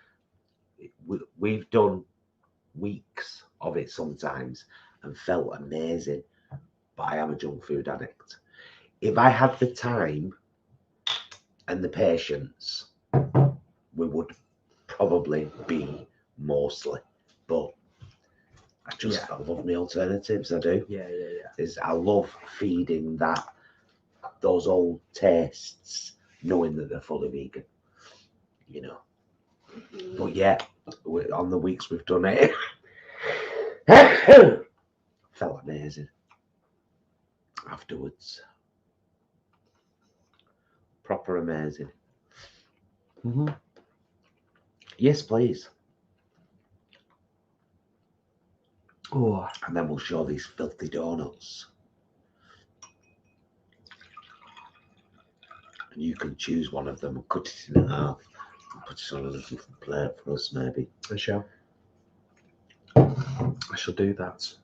We've done weeks of it sometimes and felt amazing, but I am a junk food addict. If I had the time and the patience, we would probably be mostly, but I love my alternatives. I do. Yeah. I love feeding those old tastes, knowing that they're fully vegan, you know. But yeah, on the weeks we've done it, felt amazing afterwards. Proper amazing. Yes, please. Oh, and then we'll show these filthy donuts. And you can choose one of them and cut it in half and put it on a little plate for us, maybe. I shall do that.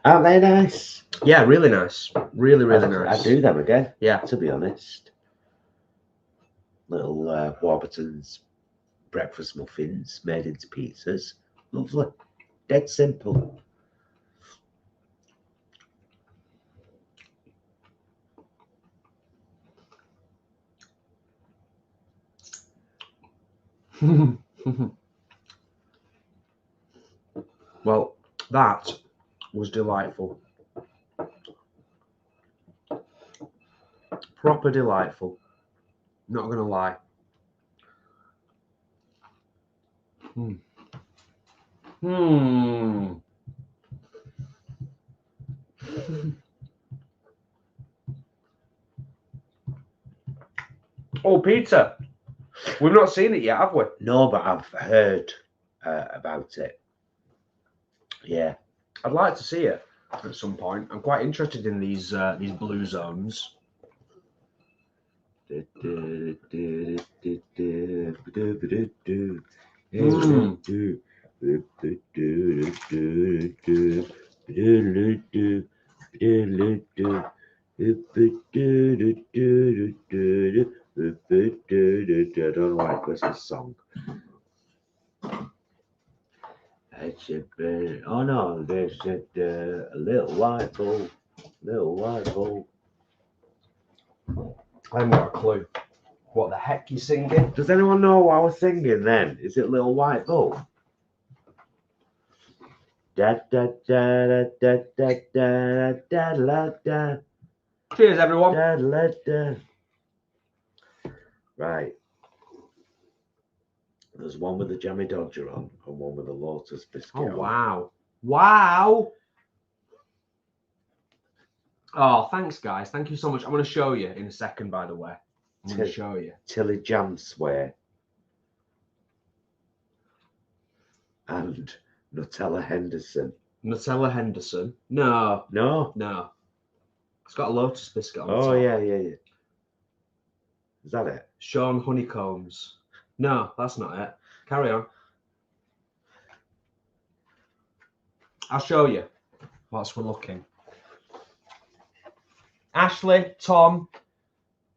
Aren't they nice? Yeah, really nice. Really nice. I do them again. Yeah. To be honest. Little Warburton's breakfast muffins made into pizzas. Lovely. Dead simple. Well, that was delightful. Proper delightful. Not gonna lie. Oh, pizza. We've not seen it yet, have we? No, but I've heard about it. Yeah. I'd like to see it at some point. I'm quite interested in these blue zones. I don't know why Christmas song. Oh no, there's a little white ball. I haven't got a clue. What the heck you singing? Does anyone know what I was singing then? Is it Little White Bull? Da da da da da da da da da. Cheers, everyone. Da da da. Right. There's one with the Jammy Dodger on and one with the Lotus biscuit on. Wow. Wow. Oh, thanks, guys. Thank you so much. I'm going to show you in a second, by the way. I'm going to show you. Tilly Jamsway and Nutella Henderson. Nutella Henderson? No. No. No. It's got a Lotus biscuit on the Oh, top. yeah. Is that it? Sean Honeycombs. No, that's not it. Carry on. I'll show you whilst we're looking. Ashley, Tom,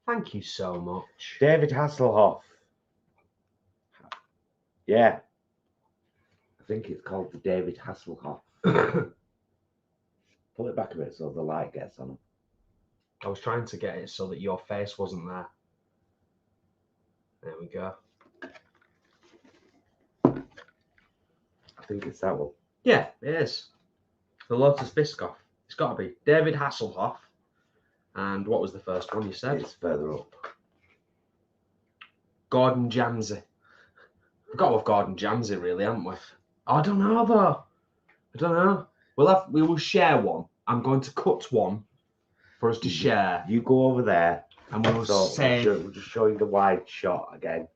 thank you so much. David Hasselhoff. Yeah. I think it's called the David Hasselhoff. Pull it back a bit so the light gets on them. I was trying to get it so that your face wasn't there. There we go. I think it's that one. Yeah, it is. The Lotus Biscoff. It's got to be. David Hasselhoff. And what was the first one you said? It's further up. Gordon Jamsey. We've got to have Gordon Jamsey, really, haven't we? I don't know, though. I don't know. We will share one. I'm going to cut one for us to share. You go over there. And we'll say... We'll just show you the wide shot again.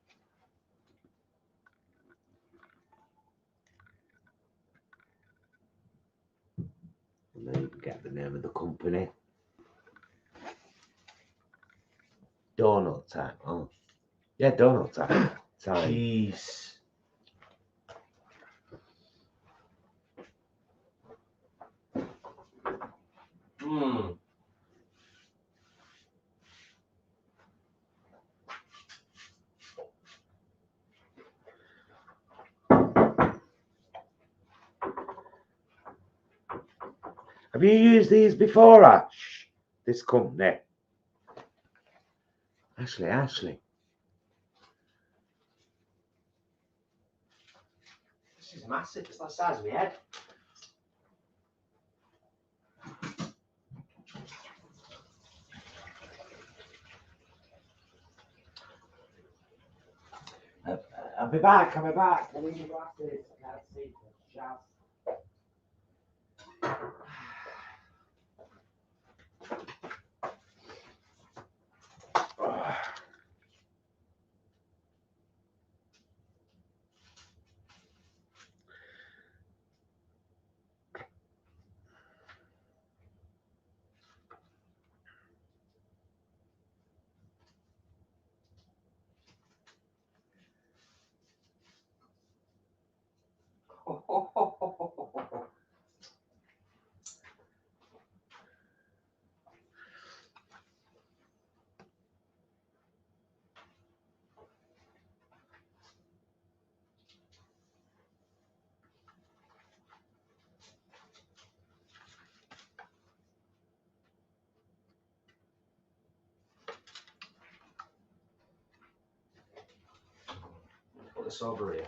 And then you can get the name of the company. Donut time. Oh. Yeah, donut time. Jeez. Mmm. Have you used these before, Ash? This company? Ashley. This is massive. It's the size of my head. I'll be back. I need your glasses. I can't see. Jazz. Put this over here.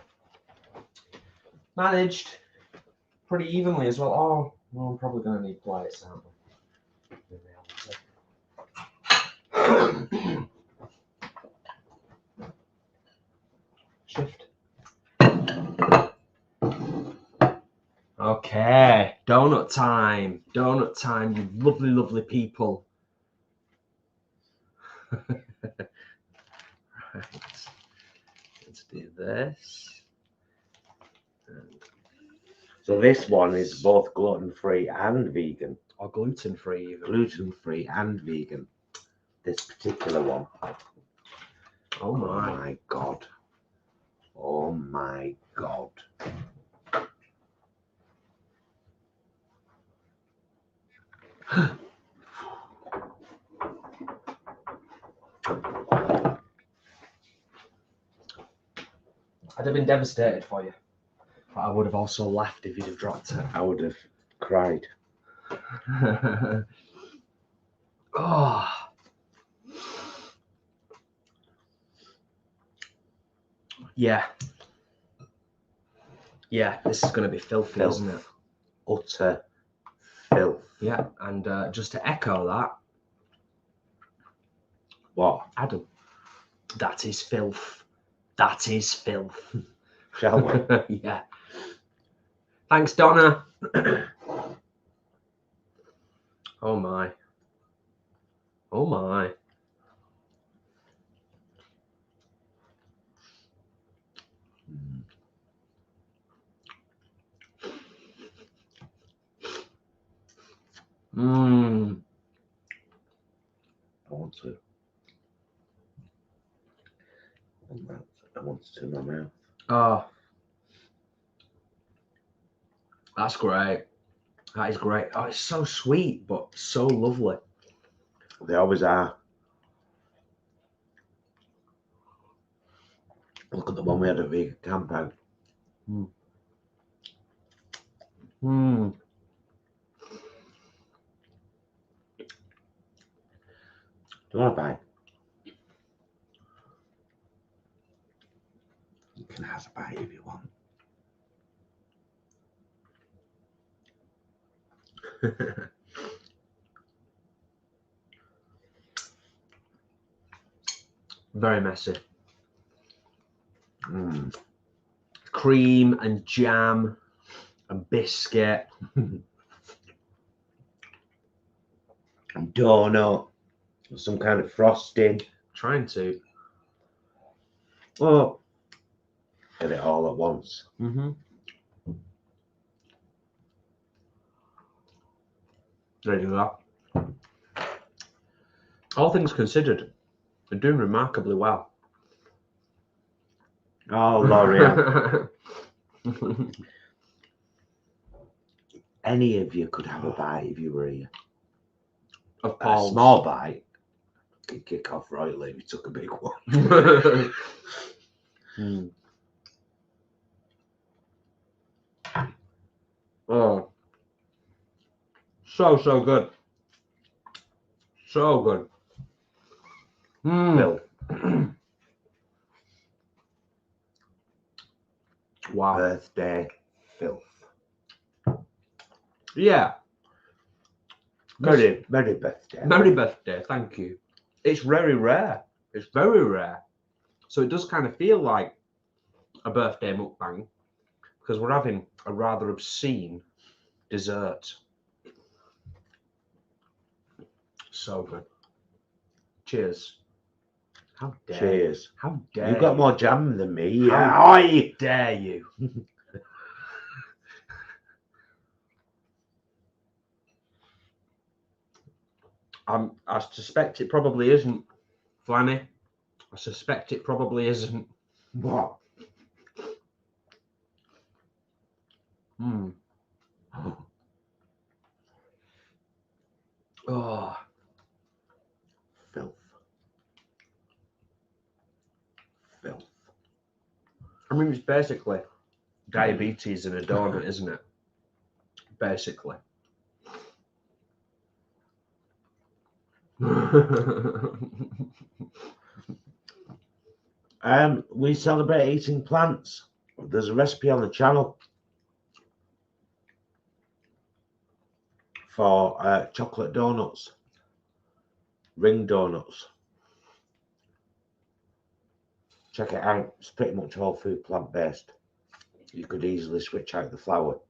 Managed pretty evenly as well. Oh, well, I'm probably going to need plates, aren't we? Shift. Okay, donut time, you lovely, lovely people. Right, let's do this. So this one is both gluten-free and vegan. Or gluten-free even. Gluten-free and vegan. This particular one. Oh my God. Oh my God. I'd have been devastated for you. But I would have also laughed if you'd have dropped it. I would have cried. Oh. Yeah. Yeah, this is going to be filthy, isn't it? Utter filth. Yeah, and just to echo that. What? Adam, that is filth. That is filth. Shall we? Yeah. Thanks, Donna. Oh my. Oh my. Mmm. I want to. I want it in my mouth. Oh. That's great. That is great. Oh, it's so sweet, but so lovely. They always are. Look at the one we had at vegan camp out. Mm. Mm. Do you want a bite? You can have a bite if you want. Very messy. Mm. Cream and jam and biscuit. And donut. Some kind of frosting. Trying to. Oh. Get it all at once. Mm-hmm. There you go. All things considered, they're doing remarkably well. Oh, L'Oreal. Any of you could have a bite if you were here. Of A Paul's. small bite could kick off royally if you took a big one. Mm. Oh, so good. So good. Bill, wow. birthday filth. Yeah. Merry birthday. Merry birthday. Thank you. It's very rare. It's very rare. So it does kind of feel like a birthday mukbang because we're having a rather obscene dessert. So good. Cheers. How dare Cheers. you? How dare You've got you? more jam than me. Yeah. How dare you? I suspect it probably isn't, Flanny. I suspect it probably isn't. What? Mm. Oh, Filth. Filth. I mean, it's basically diabetes in a donut, isn't it? Basically. We celebrate eating plants. There's a recipe on the channel for chocolate donuts, ring donuts. Check it out. It's pretty much whole food plant based. You could easily switch out the flour.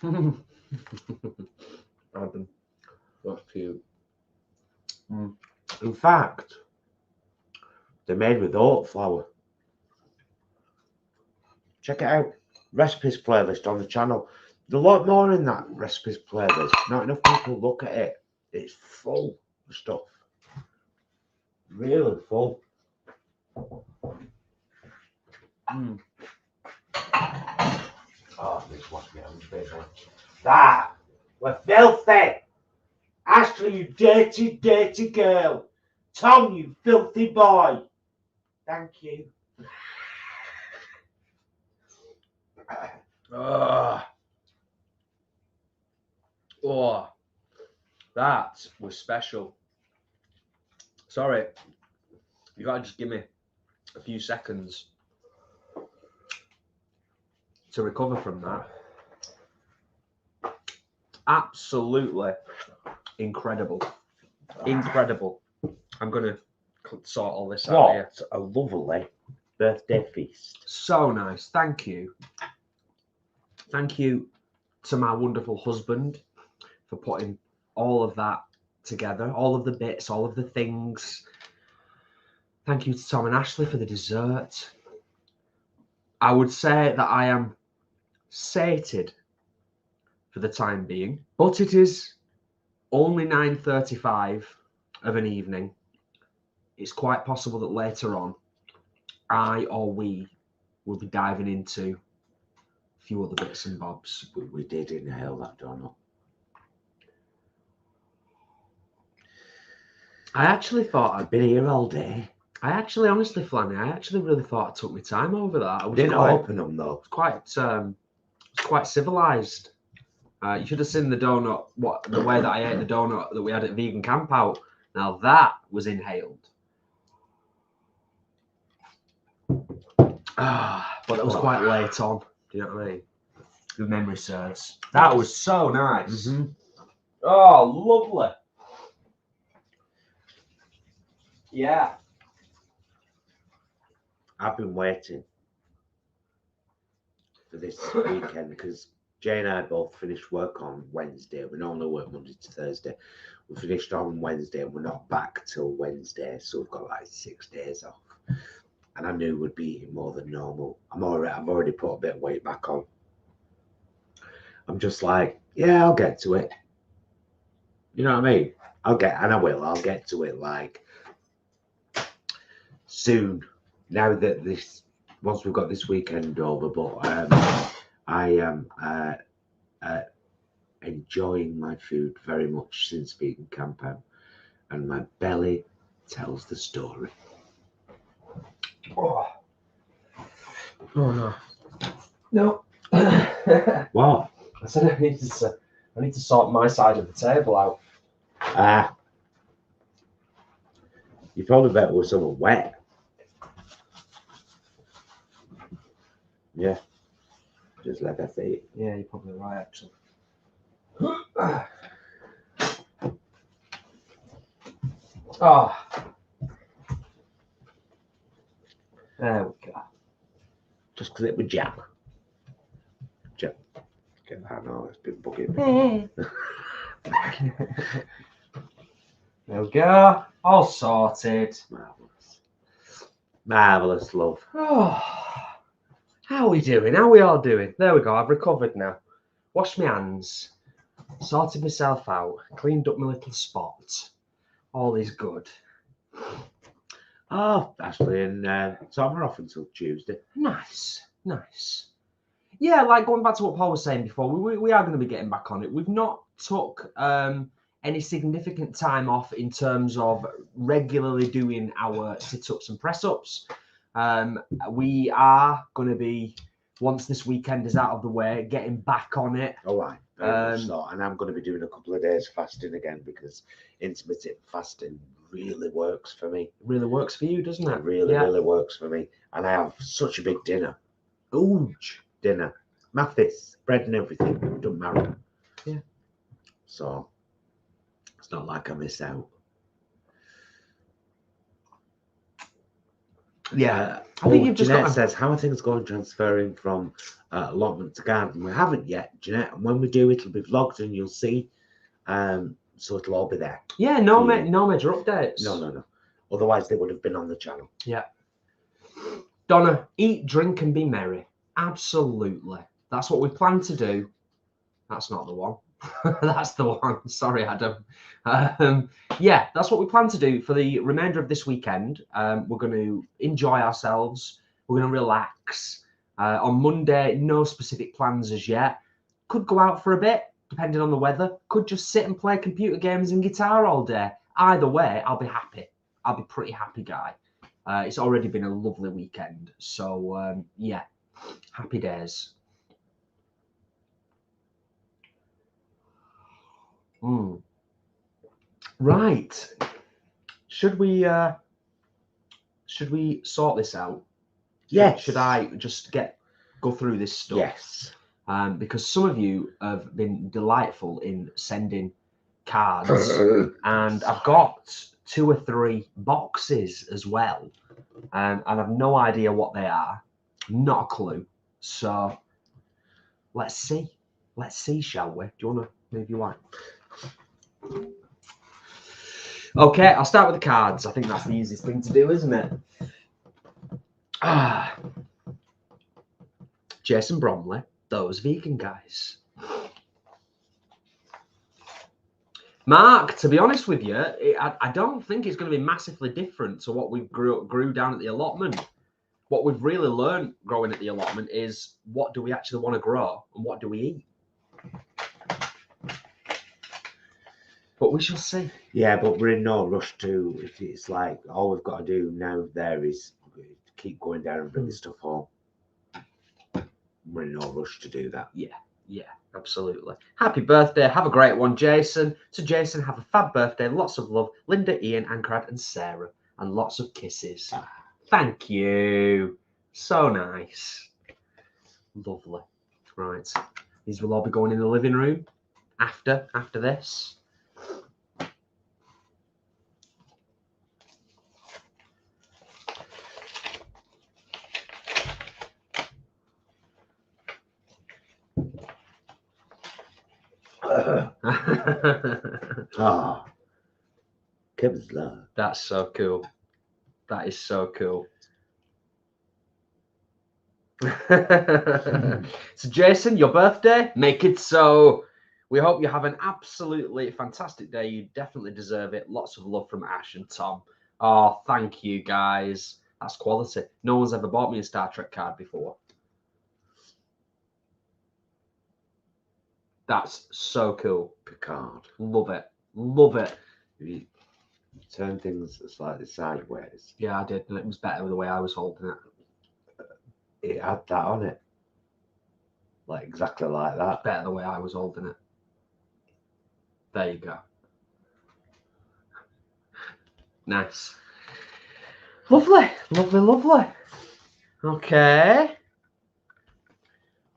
Adam, that's cute. Mm. In fact, they're made with oat flour. Check it out. Recipes playlist on the channel. There's a lot more in that recipes playlist. Not enough people look at it. It's full of stuff. Really full. Mm. Oh, this must be unbelievable. That we're filthy. Ashley, you dirty, dirty girl. Tom, you filthy boy. Thank you. Oh, that was special. Sorry, you gotta just give me a few seconds to recover from that. Absolutely incredible. Incredible. I'm gonna sort all this out here. What a lovely birthday feast. So nice. Thank you. Thank you to my wonderful husband for putting all of that together, all of the bits, all of the things. Thank you to Tom and Ashley for the dessert. I would say that I am sated for the time being, but it is only 9:35 of an evening. It's quite possible that later on, I or we will be diving into a few other bits and bobs. We did inhale that donut. I actually thought I've been here all day. I actually, honestly, Flanny, I actually really thought I took my time over that. I was Didn't quite, open them though. quite civilized. You should have seen the donut, the way that I ate the donut that we had at Vegan Camp Out. Now that was inhaled. But that was quite late on. Do you know what I mean? Good memory serves. That was so nice. Mm-hmm. Oh, lovely. Yeah. I've been waiting for this weekend because Jay and I both finished work on Wednesday. We normally work Monday to Thursday. We finished on Wednesday and we're not back till Wednesday, so we've got like 6 days off. And I knew we'd be eating more than normal. I've already put a bit of weight back on. I'm just like, yeah, I'll get to it. You know what I mean? I'll get to it like soon. Now that once we've got this weekend over, but I am enjoying my food very much since Vegan Camp Out, and my belly tells the story. Oh no. No. What? I said I need to sort my side of the table out. You probably better with something wet. Yeah. Just like I say. Yeah, you're probably right, actually. Oh. There we go. Just because it was jam. Jam. I know, it's been bugging me. There we go. All sorted. Marvellous. Marvellous, love. Oh. How are we doing? How are we all doing? There we go. I've recovered now. Washed my hands. Sorted myself out. Cleaned up my little spot. All is good. Oh, Ashley and Tom are off until Tuesday. Nice. Nice. Yeah, like going back to what Paul was saying before, we are going to be getting back on it. We've not took any significant time off in terms of regularly doing our sit-ups and press-ups. We are going to be, once this weekend is out of the way, getting back on it. All right. Very much so. And I'm going to be doing a couple of days fasting again because intermittent fasting really works for me. It really works for you, doesn't it? It really works for me. And I have such a big dinner. Huge dinner. Mathis, bread and everything. It doesn't matter. Yeah. So it's not like I miss out. Yeah. I think you've just Jeanette got says, how are things going transferring from allotment to garden? We haven't yet, Jeanette. And when we do, it'll be vlogged and you'll see. So it'll all be there. Yeah, no major updates. No. Otherwise, they would have been on the channel. Yeah. Donna, eat, drink, and be merry. Absolutely. That's what we plan to do. That's not the one. That's the one. Sorry, Adam. Yeah, that's what we plan to do for the remainder of this weekend. We're going to enjoy ourselves. We're going to relax. On Monday, no specific plans as yet. Could go out for a bit, depending on the weather. Could just sit and play computer games and guitar all day. Either way, I'll be happy. I'll be pretty happy guy. It's already been a lovely weekend. So, yeah, happy days. Right. Should we sort this out? Yes. Should I just go through this stuff? Yes. Because some of you have been delightful in sending cards, and I've got 2 or 3 boxes as well, and I've no idea what they are, not a clue. So let's see, shall we? Do you want to move your light? Okay, I'll start with the cards. I think that's the easiest thing to do, isn't it? Jason Bromley, those vegan guys. Mark, to be honest with you, I don't think it's going to be massively different to what we grew down at the allotment. What we've really learned growing at the allotment is what do we actually want to grow and what do we eat. But we shall see. Yeah, but we're in no rush to. If it's like all we've got to do now there is keep going down and bring the stuff home. We're in no rush to do that. Yeah, absolutely. Happy birthday. Have a great one, Jason. To Jason, have a fab birthday. Lots of love. Linda, Ian, Angharads, and Sarah. And lots of kisses. Thank you. So nice. Lovely. Right. These will all be going in the living room after this. Oh, Kevin's love. That's so cool. That is so cool. So Jason, your birthday, make it so. We hope you have an absolutely fantastic day. You definitely deserve it. Lots of love from Ash and Tom. Oh, thank you guys. That's quality. No one's ever bought me a Star Trek card before. That's so cool. Picard. Love it. Love it. You turn things slightly sideways. Yeah, I did. And it was better the way I was holding it. It had that on it. Like exactly like that. Better the way I was holding it. There you go. Nice. Lovely. Lovely, lovely. Okay.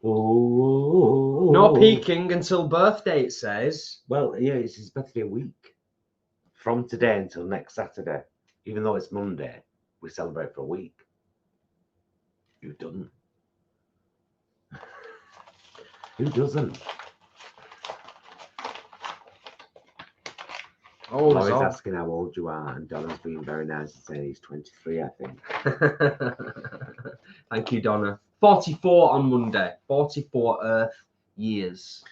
Oh. No peeking until birthday, it says. Well, yeah, it's his birthday week. From today until next Saturday. Even though it's Monday, we celebrate for a week. Who doesn't? Who doesn't? Oh, Laurie's asking how old you are, and Donna's being very nice and saying he's 23, I think. Thank you, Donna. 44 on Monday. 44 Earth years.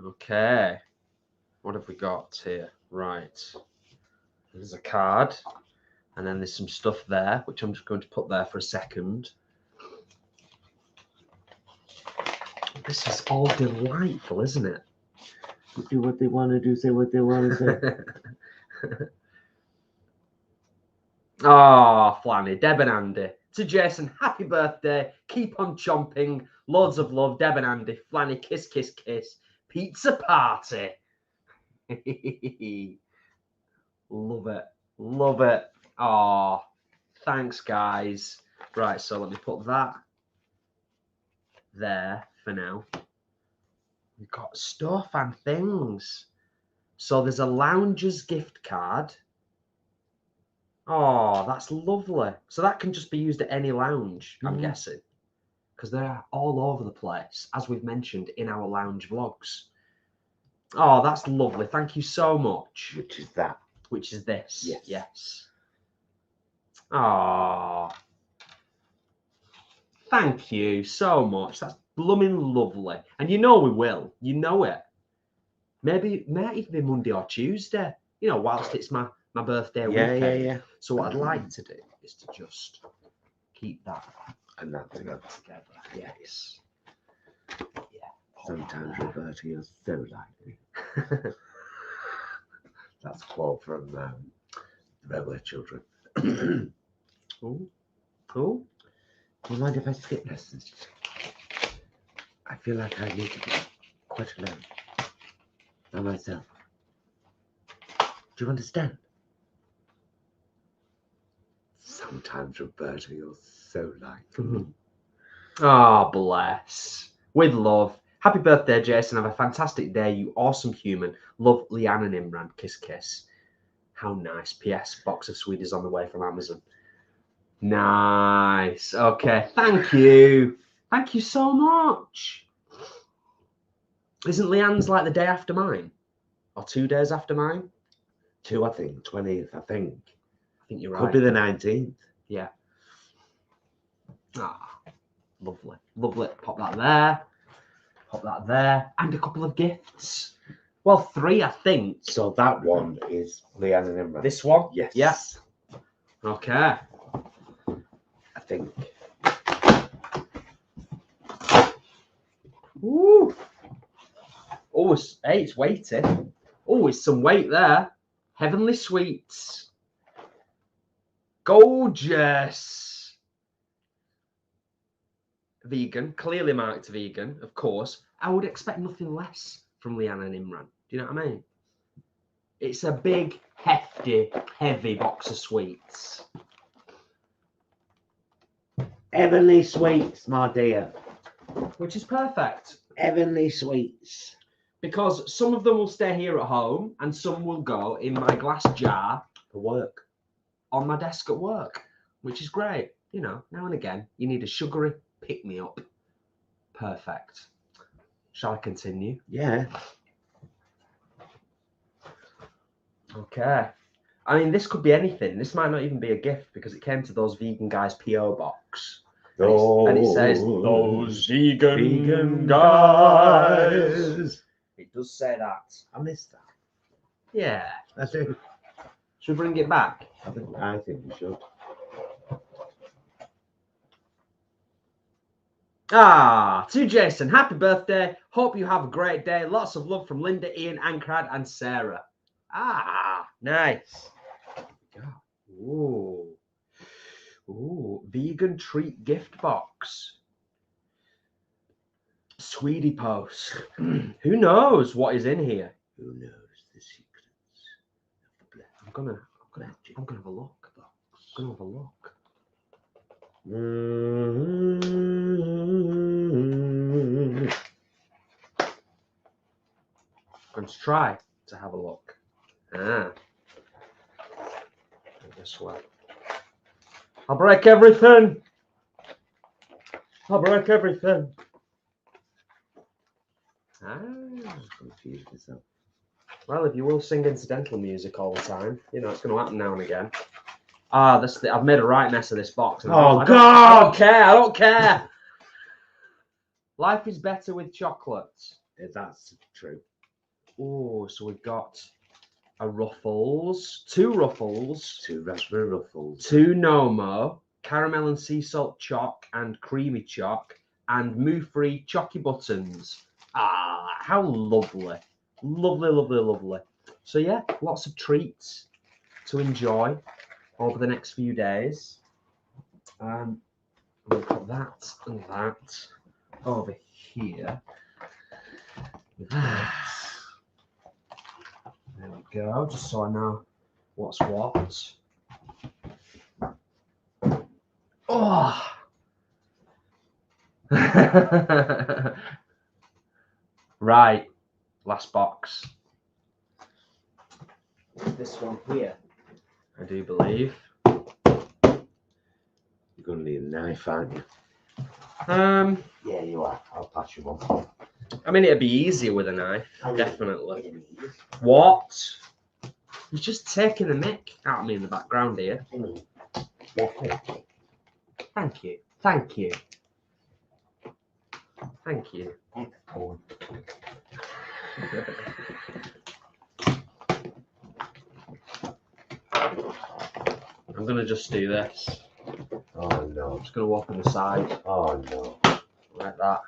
Okay. What have we got here? Right. There's a card. And then there's some stuff there, which I'm just going to put there for a second. This is all delightful, isn't it? Do what they want to do, say what they want to say. Oh, Flanny, Deb and Andy. To Jason, happy birthday. Keep on chomping. Loads of love, Deb and Andy. Flanny, kiss, kiss, kiss. Pizza party. Love it. Love it. Oh, thanks, guys. Right, so let me put that there for now. We've got stuff and things. So there's a lounger's gift card. Oh, that's lovely. So that can just be used at any lounge, I'm guessing. Because they're all over the place, as we've mentioned in our lounge vlogs. Oh, that's lovely. Thank you so much. Which is that? Which is this. Yes. Yes. Oh. Thank you so much. That's blooming lovely. And you know we will. You know it. Maybe it might even be Monday or Tuesday. You know, whilst it's my birthday weekend. Yeah. So what I'd like to do is to just keep that And that together. Yes. Yeah. Sometimes, Roberta, you're so like me. That's a quote from the Rebel Children. Oh. Oh. Do you mind if I skip lessons? I feel like I need to be quite alone by myself. Do you understand? Sometimes, Roberta, you're so like me. Oh, bless. With love. Happy birthday, Jason. Have a fantastic day, you awesome human. Love, Leanne and Imran. Kiss, kiss. How nice. P.S. Box of Sweeties on the way from Amazon. Nice. Okay. Thank you. Thank you so much. Isn't Leanne's like the day after mine? Or 2 days after mine? 2, I think. 20th, I think. I think you're Could right. be the 19th. Yeah. Ah, lovely. Lovely. Pop that there. Pop that there. And a couple of gifts. Well, 3, I think. So that one is Leanne and Imran. This one? Yes. Yeah. Okay. I think. Ooh. Oh, it's weighty. Oh, it's some weight there. Heavenly Sweets. Gorgeous. Vegan, clearly marked vegan, of course. I would expect nothing less from Leanne and Imran. Do you know what I mean? It's a big, hefty, heavy box of sweets. Heavenly Sweets, my dear. Which is perfect. Heavenly Sweets. Because some of them will stay here at home and some will go in my glass jar For work. on my desk at work, which is great. You know, now and again, you need a sugary pick-me-up. Perfect. Shall I continue? Yeah. Okay. I mean, this could be anything. This might not even be a gift because it came to those vegan guys' P.O. box. And it says, those vegan guys. It does say that. I missed that. Yeah. I do. Should we bring it back? I think we should. Ah, to Jason, happy birthday. Hope you have a great day. Lots of love from Linda, Ian, Ankrad, and Sarah. Ah, nice. Ooh. Ooh, vegan treat gift box. Sweetie post. Who knows what is in here? Who knows the secrets? I'm gonna have a look. I'm gonna have a look. I'm going to try to have a look. This way. I'll break everything. I'll break everything. Confused myself. Well, if you will sing incidental music all the time, you know, it's going to happen now and again. Ah, I've made a right mess of this box. Oh, God! I don't care. I don't care. Life is better with chocolate. Yeah, that's true. Oh, so we've got a Ruffles, 2 Ruffles, 2 raspberry ruffles, 2 Nomo, caramel and sea salt choc and creamy choc, and moo-free chocky buttons. Ah, how lovely. Lovely, lovely, lovely. So yeah, lots of treats to enjoy over the next few days. We'll put that and that over here. There we go, just so I know what's what. Oh! Right, last box. This one here, I do believe. You're going to need a knife, aren't you? Yeah, you are. I'll pass you one. I mean, it'd be easier with a knife, definitely. What? He's just taking the mick out of me in the background here. Thank you. Thank you. Thank you. I'm going to just do this. Oh, no. I'm just going to walk on the side. Oh, no. Like that.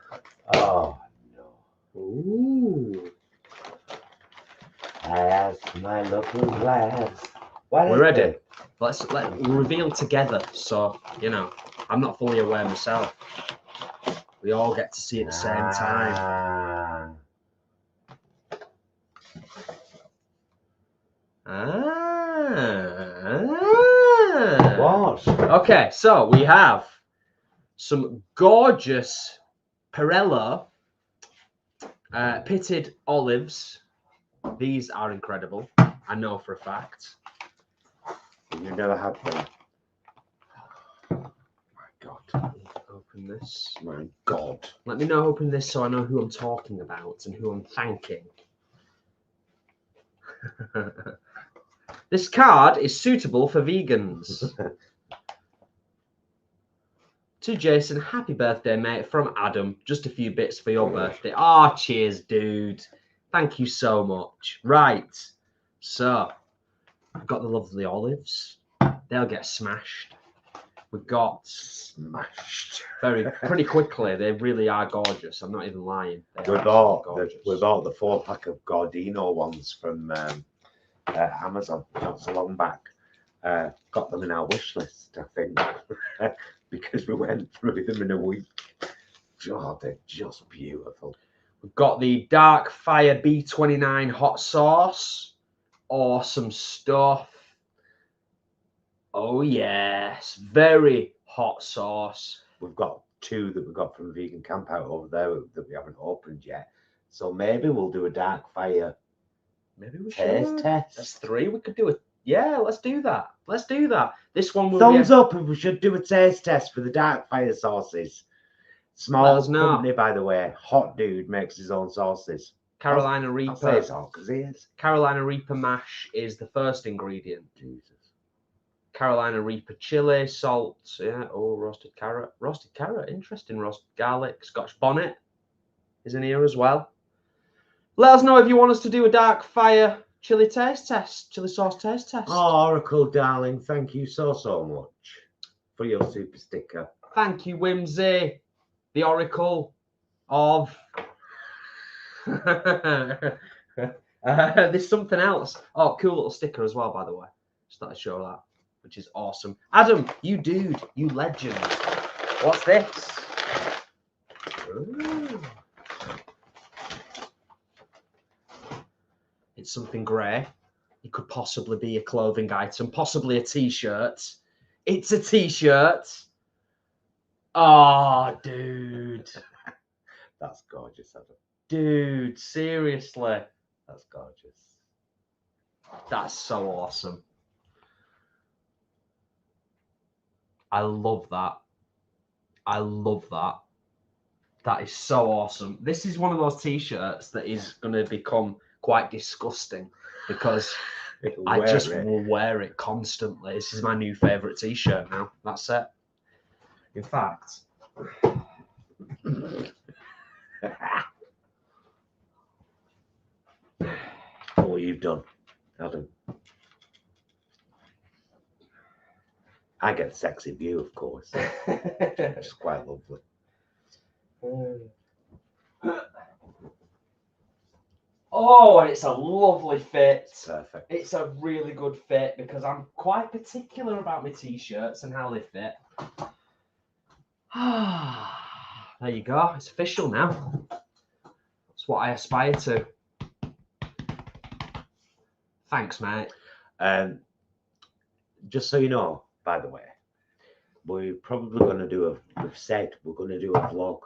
Oh, no. Ooh. I asked my local glass. We're ready. Let's reveal together. So, you know, I'm not fully aware myself. We all get to see at the same time. What? Okay, so we have some gorgeous Perello pitted olives. These are incredible. I know for a fact. You've never had them. Oh my God. Open this. My God. Let me know open this so I know who I'm talking about and who I'm thanking. This card is suitable for vegans. To Jason, happy birthday, mate, from Adam. Just a few bits for your birthday. Ah, cheers, dude. Thank you so much. Right. So, I've got the lovely olives. They'll get smashed. We've got Smashed. pretty quickly. They really are gorgeous. I'm not even lying. We bought the 4-pack of Gordino ones from Amazon not so long back. Got them in our wish list, I think, because we went through them in a week. God, they're just beautiful. We've got the Dark Fire B29 hot sauce. Awesome stuff. Oh, yes. Very hot sauce. We've got 2 that we got from Vegan Camp Out over there that we haven't opened yet. So maybe we'll do a Dark Fire taste test. That's 3. We could do it. Yeah, let's do that. Let's do that. This one will Thumbs up if we should do a taste test for the Dark Fire sauces. Small company, by the way. Hot dude makes his own sauces. Carolina Reaper. I'll say it's all because he is. Carolina Reaper mash is the first ingredient. Jesus. Carolina Reaper chili, salt, yeah. Oh, roasted carrot. Roasted carrot, interesting. Roasted garlic, Scotch bonnet is in here as well. Let us know if you want us to do a Dark Fire chili taste test, chili sauce taste test. Oh, Oracle, darling, thank you so much for your super sticker. Thank you, Whimsy, the Oracle of... there's something else. Oh, cool little sticker as well, by the way. Just thought I'd show that, which is awesome. Adam, you dude, you legend. What's this? Ooh. It's something grey. It could possibly be a clothing item, possibly a t-shirt. It's a t-shirt. Oh, dude. That's gorgeous, Adam. Dude, seriously. That's gorgeous. That's so awesome. I love that. I love that. That is so awesome. This is one of those t-shirts that is going to become quite disgusting because I just will wear it constantly. This is my new favourite t-shirt now. That's it. In fact... what you've done, Adam. I get a sexy view, of course. It's quite lovely. Oh, and it's a lovely fit. Perfect. It's a really good fit because I'm quite particular about my t-shirts and how they fit. There you go. It's official now. That's what I aspire to. Thanks, mate. Just so you know, by the way, we're probably going to do we've said we're going to do a vlog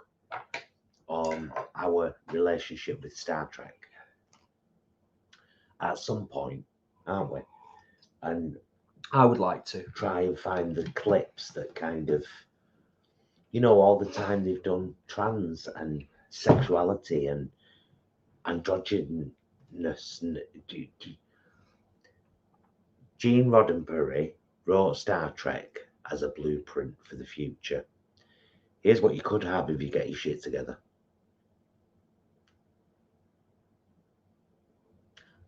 on our relationship with Star Trek at some point, aren't we? And I would like to try and find the clips that kind of, you know, all the time they've done trans and sexuality and androgynous. Gene Roddenberry wrote Star Trek as a blueprint for the future. Here's what you could have if you get your shit together.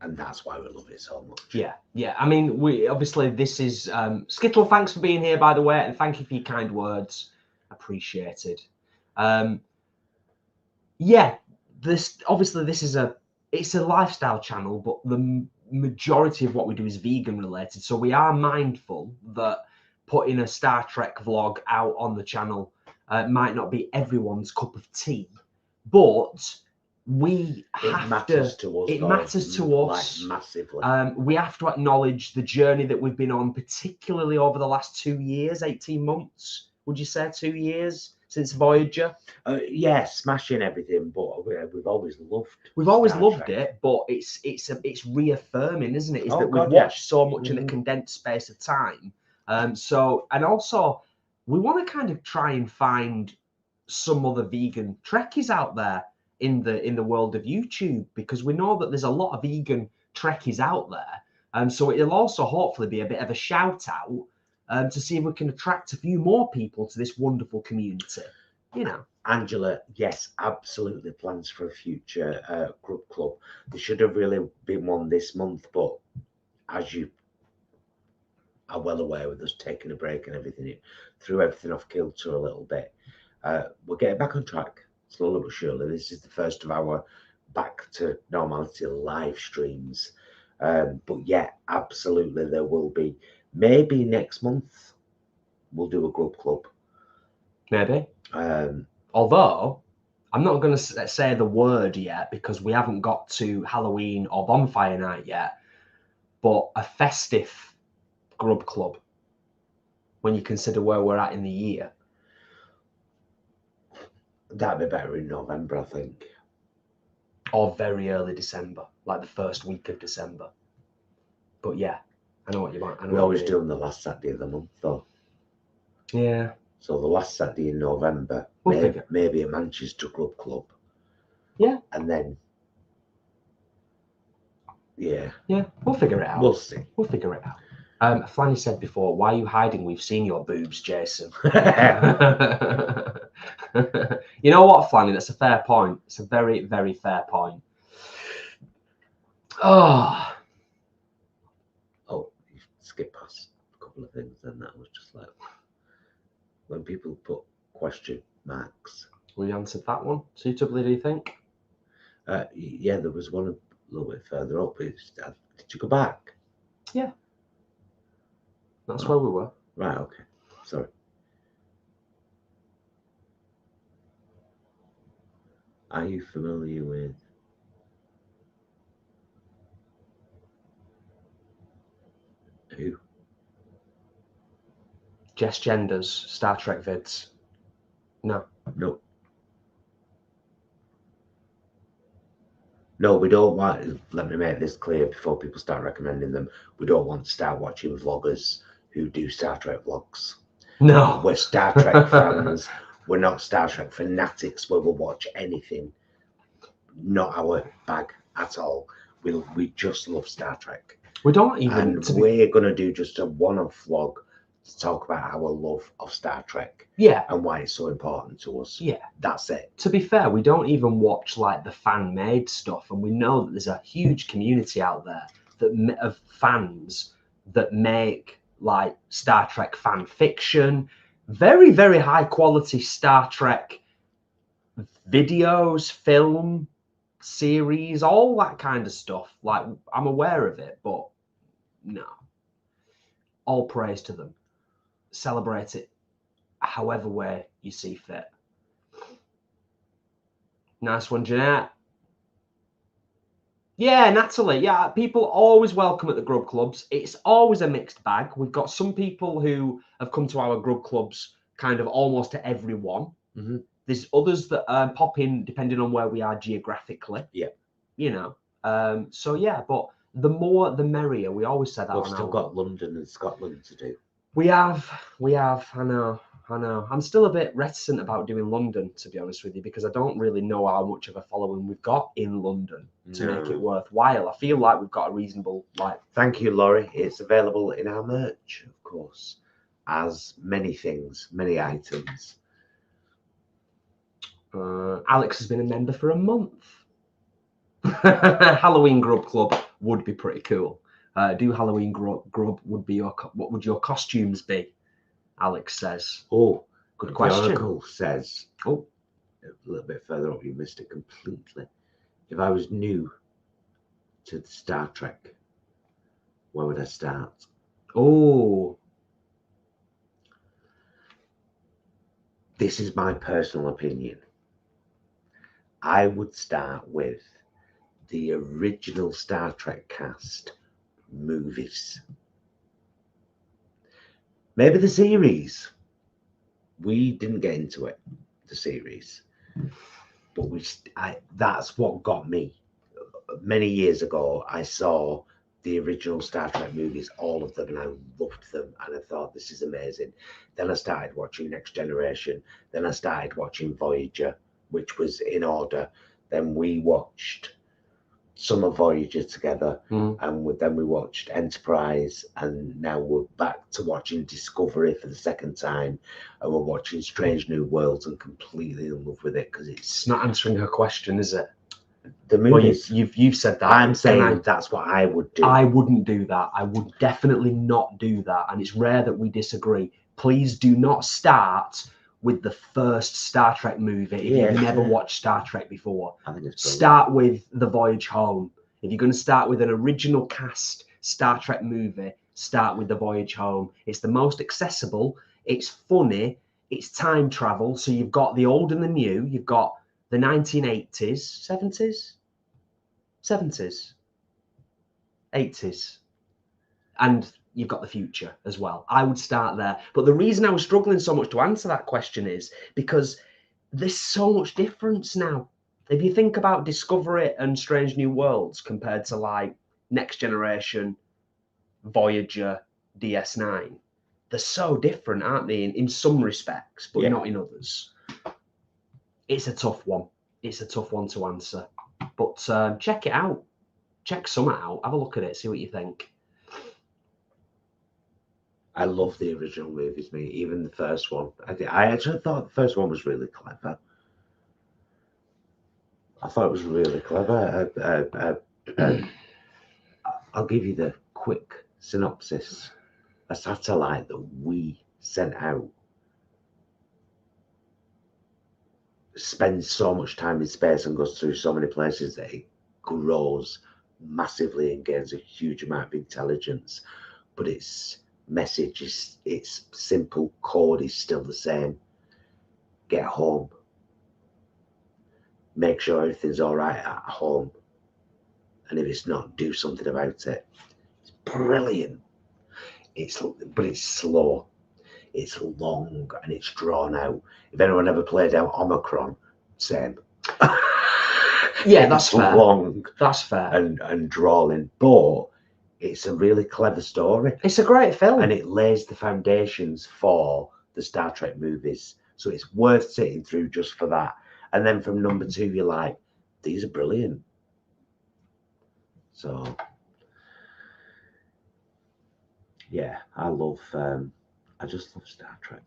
And that's why we love it so much. Yeah, yeah. I mean, we obviously this is Skittle. Thanks for being here, by the way, and thank you for your kind words. Appreciated. Yeah, this obviously this is it's a lifestyle channel, but the majority of what we do is vegan related. So we are mindful that putting a Star Trek vlog out on the channel might not be everyone's cup of tea, but we have to. It matters to us like, massively. We have to acknowledge the journey that we've been on, particularly over the last 2 years, 18 months. Would you say 2 years since Voyager? Yeah, smashing everything, but we've always loved. We've always loved it, but it's reaffirming, isn't it? Is that we've watched so much in a condensed space of time. So, and also, we want to kind of try and find some other vegan Trekkies out there in the world of YouTube, because we know that there's a lot of vegan Trekkies out there, So it'll also hopefully be a bit of a shout out to see if we can attract a few more people to this wonderful community. You know, Angela, yes, absolutely plans for a future grub club. There should have really been one this month, but as you are well aware, with us taking a break and everything, it threw everything off kilter a little bit. We're getting back on track slowly but surely. This is the first of our back to normality live streams. But yeah, absolutely, there will be. Maybe next month we'll do a grub club. maybe. Although I'm not going to say the word yet because we haven't got to Halloween or bonfire night yet, but a festive grub club when you consider where we're at in the year. That'd be better in November, I think. Or very early December, like the first week of December. But yeah, I know what you want. We always do on the last Saturday of the month, though. Yeah. So the last Saturday in November, maybe a Manchester Grub Club. Yeah. And then, yeah. Yeah, we'll figure it out. We'll see. We'll figure it out. Flanny said before, why are you hiding? We've seen your boobs, Jason. You know what, Flanny? That's a fair point. It's a very, very fair point. Oh, you skipped past a couple of things, and that was just like when people put question marks. We answered that one suitably, do you think? Yeah, there was one a little bit further up. Did you go back? Yeah. That's where we were. Right, okay. Sorry. Are you familiar with who? Jess Genders, Star Trek vids. No. No. No, we don't want, let me make this clear before people start recommending them. We don't want to start watching vloggers who do Star Trek vlogs. No. We're Star Trek fans. We're not Star Trek fanatics where we'll watch anything. Not our bag at all. We just love Star Trek. We don't even. And we're going to do just a one-off vlog to talk about our love of Star Trek. Yeah. And why it's so important to us. Yeah. That's it. To be fair, we don't even watch like the fan-made stuff, and we know that there's a huge community out there of fans that make like Star Trek fan fiction, very, very high quality Star Trek videos, film series, all that kind of stuff. Like, I'm aware of it, but no. All praise to them. Celebrate it however way you see fit. Nice one, Jeanette. Yeah, Natalie. Yeah, people always welcome at the grub clubs. It's always a mixed bag. We've got some people who have come to our grub clubs kind of almost to every one. Mm-hmm. There's others that pop in depending on where we are geographically. Yeah. You know. So yeah, but the more the merrier. We always say that. We've still got London and Scotland to do. We have. I know. I'm still a bit reticent about doing London, to be honest with you, because I don't really know how much of a following we've got in London to make it worthwhile. I feel like we've got a reasonable, like... Thank you, Laurie. It's available in our merch, of course, as many things, many items. Alex has been a member for a month. Halloween Grub Club would be pretty cool. Do Halloween Grub would be what would your costumes be? Alex says. Oh, good question. The Oracle says. Oh, a little bit further up, you missed it completely. If I was new to Star Trek, where would I start? Oh, this is my personal opinion. I would start with the original Star Trek cast movies. Maybe the series. We didn't get into it, the series, but that's what got me. Many years ago, I saw the original Star Trek movies, all of them, and I loved them, and I thought, this is amazing. Then I started watching Next Generation. Then I started watching Voyager, which was in order. Then we watched Summer Voyager together, Mm. and then we watched Enterprise, and now we're back to watching Discovery for the second time, and we're watching Strange New Worlds, and completely in love with it because It's not answering her question, is it? the Well, movies. you've said that. I'm saying that's what I would do. I wouldn't do that. I would definitely not do that. And it's rare that we disagree. Please do not start with the first Star Trek movie if you've never watched Star Trek before. I think it's start with The Voyage Home. If you're going to start with an original cast Star Trek movie, start with The Voyage Home. It's the most accessible. It's funny. It's time travel. So you've got the old and the new. You've got the 1980s, 70s, 80s, and you've got the future as well. I would start there. But the reason I was struggling so much to answer that question is because there's so much difference now. If you think about Discovery and Strange New Worlds compared to like Next Generation, Voyager, DS9, they're so different, aren't they, in some respects, but not in others. It's a tough one. It's a tough one to answer. But check it out. Check some out. Have a look at it. See what you think. I love the original movies, mate. Even the first one. I actually thought the first one was really clever. I thought it was really clever. I'll give you the quick synopsis. A satellite that we sent out spends so much time in space and goes through so many places that it grows massively and gains a huge amount of intelligence, but its message is, its simple code is still the same. Get home. Make sure everything's all right at home, and if it's not, do something about it. It's brilliant. But it's slow, it's long, and it's drawn out. If anyone ever played out Omicron, same. Yeah, that's fair. Long. That's fair. And drawing, but it's a really clever story. It's a great film, and it lays the foundations for the Star Trek movies. So it's worth sitting through just for that. And then from number 2, you're like, these are brilliant. So yeah, I just love Star Trek.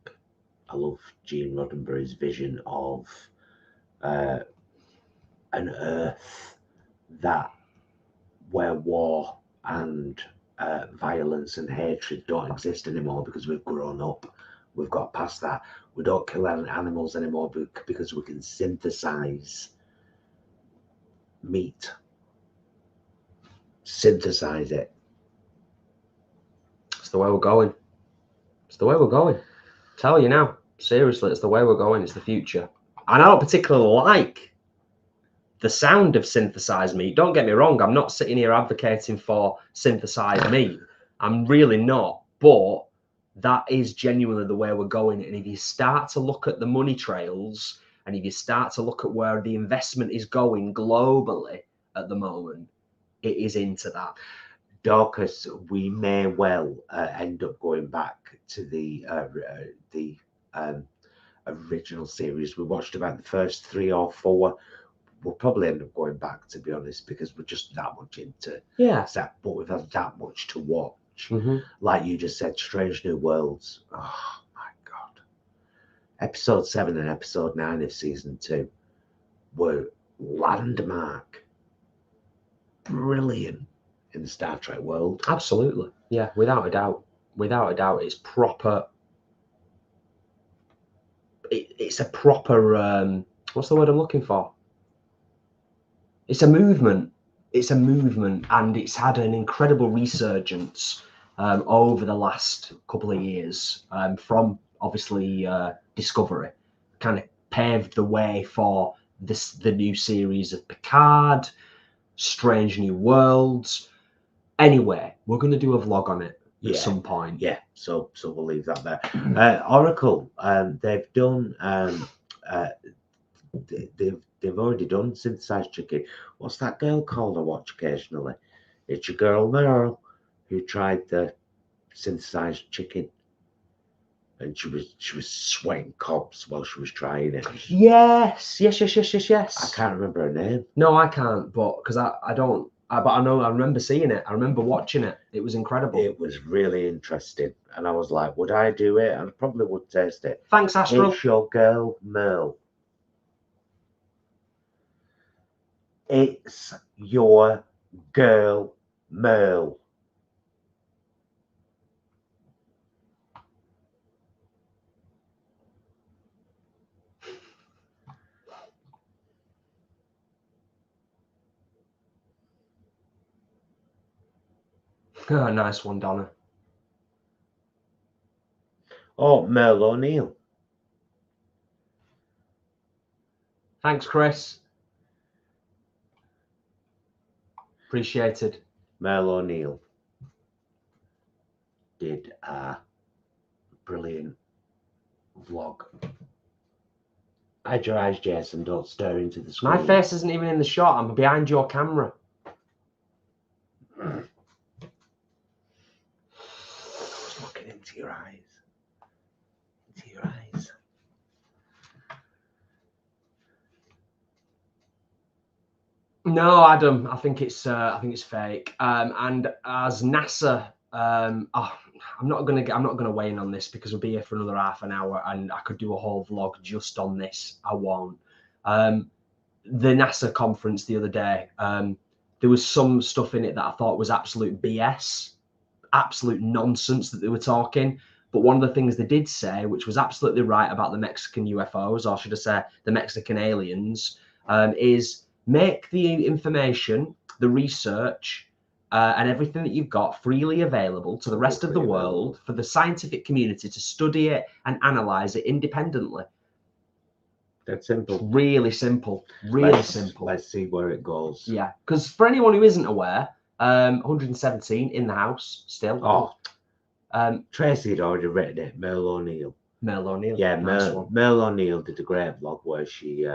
I love Gene Roddenberry's vision of an Earth where war and violence and hatred don't exist anymore because we've grown up. We've got past that. We don't kill animals anymore because we can synthesize meat. Synthesize it. It's the way we're going. It's the way we're going. Tell you now, seriously, it's the way we're going. It's the future. And I don't particularly like the sound of synthesized meat. Don't get me wrong. I'm not sitting here advocating for synthesized meat. I'm really not. But that is genuinely the way we're going. And if you start to look at the money trails, and if you start to look at where the investment is going globally at the moment, it is into that. Dorcas, we may well end up going back to the original series. We watched about the first 3 or 4. We'll probably end up going back, to be honest, because we're just that much into that. But we've had that much to watch. Mm-hmm. Like you just said, Strange New Worlds. Oh my God! Episode 7 and episode 9 of season 2 were landmark. Brilliant. In the Star Trek world. Absolutely. Yeah, without a doubt. Without a doubt, it's proper. It's a proper, what's the word I'm looking for? It's a movement. It's a movement, and it's had an incredible resurgence over the last couple of years from obviously Discovery. Kind of paved the way for the new series of Picard, Strange New Worlds. Anyway, we're going to do a vlog on it at some point. Yeah, so we'll leave that there. Oracle, they've done they've already done synthesized chicken. What's that girl called I watch occasionally? It's your girl Meryl who tried the synthesized chicken. and she was sweating cobs while she was trying it. Yes. I can't remember her name. No, I can't, but because I don't. But I know I remember seeing it. I remember watching it. It was incredible. It was really interesting, and I was like, would I do it? I probably would taste it. Thanks, Astro. It's your girl Merle. It's your girl Merle. Oh, nice one, Donna. Oh, Merle O'Neill. Thanks, Chris. Appreciated. Merle O'Neill did a brilliant vlog. Hide your eyes, Jason. Don't stare into the screen. My face isn't even in the shot. I'm behind your camera. Just looking into your eyes. Into your eyes. No, Adam. I think it's fake. And as NASA, I'm not gonna weigh in on this because we'll be here for another half an hour, and I could do a whole vlog just on this. I won't. The NASA conference the other day, there was some stuff in it that I thought was absolute BS, absolute nonsense that they were talking. But one of the things they did say, which was absolutely right about the Mexican UFOs, or should I say the Mexican aliens, is make the information, the research, and everything that you've got freely available to the rest of the world for the scientific community to study it and analyze it independently. That's simple. Really simple. Really simple. Let's see where it goes. Yeah, because for anyone who isn't aware, 117 in the house still. Oh, Tracy had already written it. Merle O'Neill. Merle O'Neill. Yeah, nice Merle O'Neill did a great vlog where she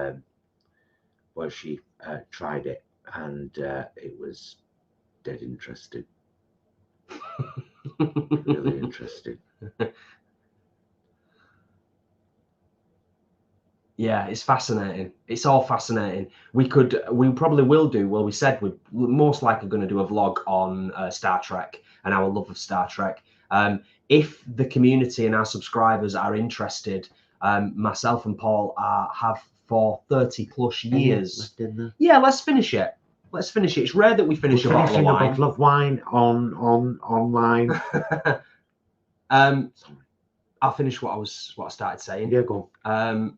tried it, and it was dead interesting. Really interesting. Yeah, it's fascinating. It's all fascinating. We probably will do. Well, we said we're most likely going to do a vlog on Star Trek and our love of Star Trek. If the community and our subscribers are interested, myself and Paul have for 30+ years. Yeah, let's finish it. Let's finish it. It's rare that we finish a bottle of wine. A bottle of wine online. I'll finish what I started saying. Yeah, go on.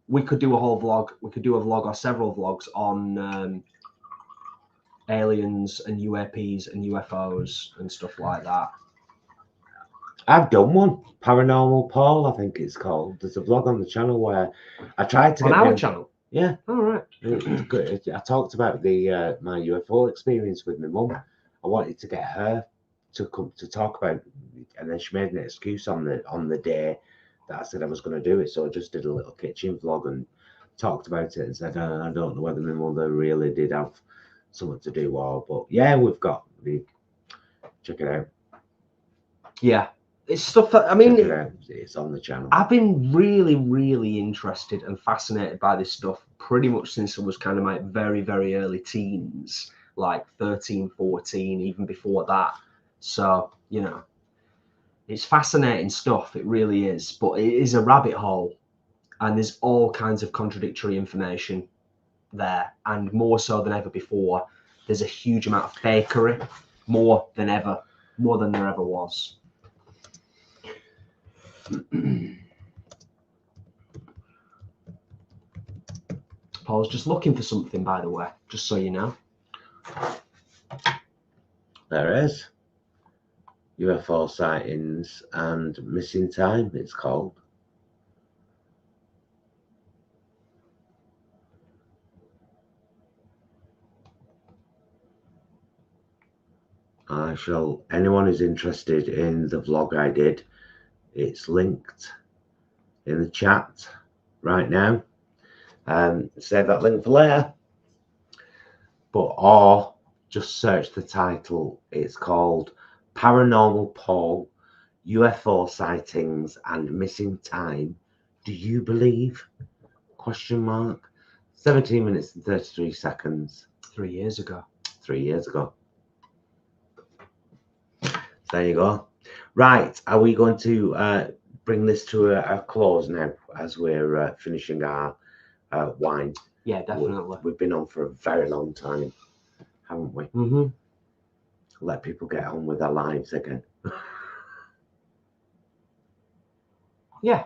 We could do a whole vlog. We could do a vlog or several vlogs on aliens and UAPs and UFOs and stuff like that. I've done one. Paranormal Paul, I think it's called. There's a vlog on the channel where I tried to get on our channel. Yeah. All right. It's good. I talked about the my UFO experience with my mum. I wanted to get her to come to talk about it, and then she made an excuse on the day that I said I was going to do it. So I just did a little kitchen vlog and talked about it and said, I don't know whether my mother really did have something to do or, but yeah, we've got check it out. Yeah. It's stuff that, I mean, it's on the channel. I've been really, really interested and fascinated by this stuff pretty much since I was kind of my very, very early teens, like 13, 14, even before that. So, you know, it's fascinating stuff. It really is. But it is a rabbit hole. And there's all kinds of contradictory information there. And more so than ever before, there's a huge amount of fakery, more than there ever was. Paul's just looking for something, by the way, just so you know. There is. UFO sightings and missing time, it's called. Anyone who's interested in the vlog I did, it's linked in the chat right now. Save that link for later. Or just search the title. It's called Paranormal Paul UFO sightings and missing time do you believe? Question mark. 17 minutes and 33 seconds. 3 years ago. 3 years ago. So there you go. Right, are we going to bring this to a close now as we're finishing our wine? Yeah, definitely. We've been on for a very long time, haven't we? Mm-hmm. Let people get on with their lives again. Yeah.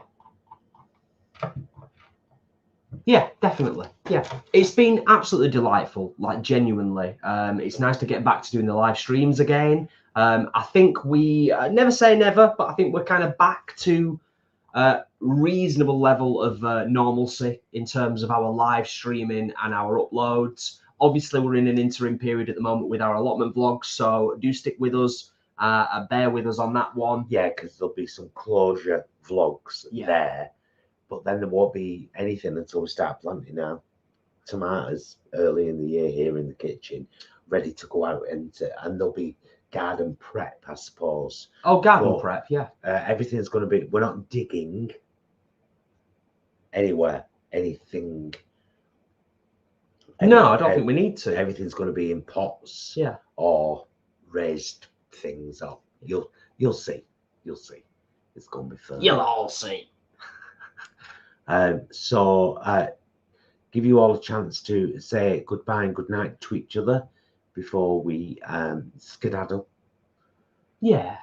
Yeah, definitely. Yeah, it's been absolutely delightful, like genuinely. It's nice to get back to doing the live streams again. I think we never say never, but I think we're kind of back to reasonable level of normalcy in terms of our live streaming and our uploads. Obviously, we're in an interim period at the moment with our allotment vlogs, so do stick with us, bear with us on that one. Yeah, because there'll be some closure vlogs there, but then there won't be anything until we start planting our tomatoes early in the year here in the kitchen, ready to go out and there'll be garden prep, I suppose. Oh, garden prep, yeah. Everything's going to be, we're not digging anywhere, anything. No, I don't think we need to. Everything's going to be in pots, yeah, or raised things up. You'll see. You'll see. It's going to be fun. You'll all see. So give you all a chance to say goodbye and good night to each other before we skedaddle. Yeah,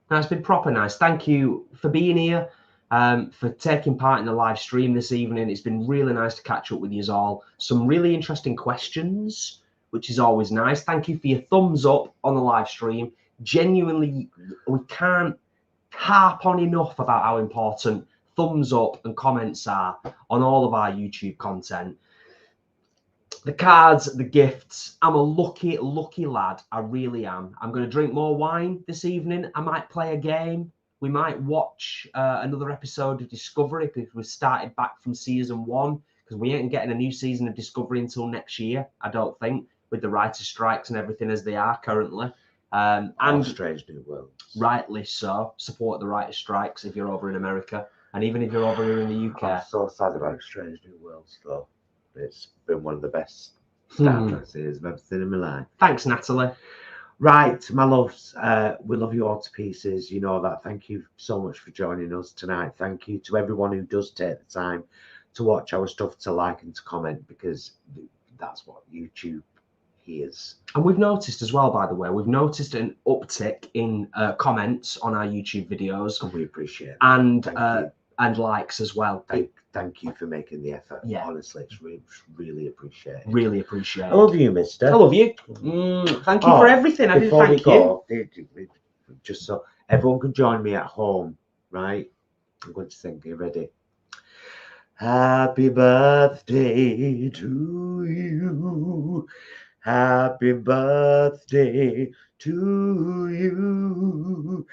no, it's been proper nice. Thank you for being here, for taking part in the live stream this evening. It's been really nice to catch up with you all. Some really interesting questions, which is always nice. Thank you for your thumbs up on the live stream. Genuinely, we can't harp on enough about how important thumbs up and comments are on all of our YouTube content. The cards, the gifts. I'm a lucky lad. I really am. I'm going to drink more wine this evening. I might play a game. We might watch another episode of Discovery because we've started back from season 1, because we ain't getting a new season of Discovery until next year, I don't think, with the writer's strikes and everything as they are currently. And Strange New Worlds. Rightly so. Support the writer's strikes if you're over in America, and even if you're over here in the UK. I'm so sad about Strange New Worlds, though. It's been one of the best Star Trek series I've ever seen in my life. Thanks, Natalie. Right, my loves, we love you all to pieces. You know that. Thank you so much for joining us tonight. Thank you to everyone who does take the time to watch our stuff, to like and to comment, because that's what YouTube hears. And we've noticed as well, by the way, we've noticed an uptick in comments on our YouTube videos. And we appreciate it. And likes as well. Thank you for making the effort. Yeah. Honestly, it's really appreciated. Really appreciate it. I love you, mister. I love you. Thank you for everything. I do thank you. Just so everyone can join me at home, right? I'm going to sing. Are you ready? Happy birthday to you. Happy birthday to you.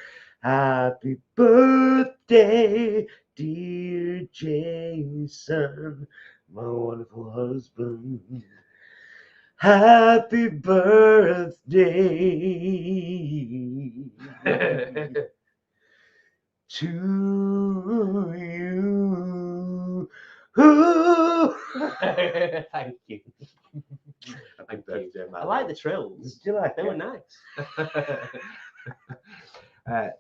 Happy birthday, dear Jason, my wonderful husband. Happy birthday to you. Thank you. Thank you. I like the trills. Do you like they were nice.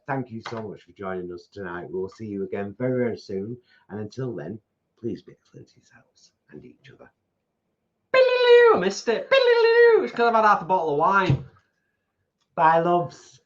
Thank you so much for joining us tonight. We'll see you again very, very soon. And until then, please be excellent to yourselves and each other. I missed it. It's because I've had half a bottle of wine. Bye, loves.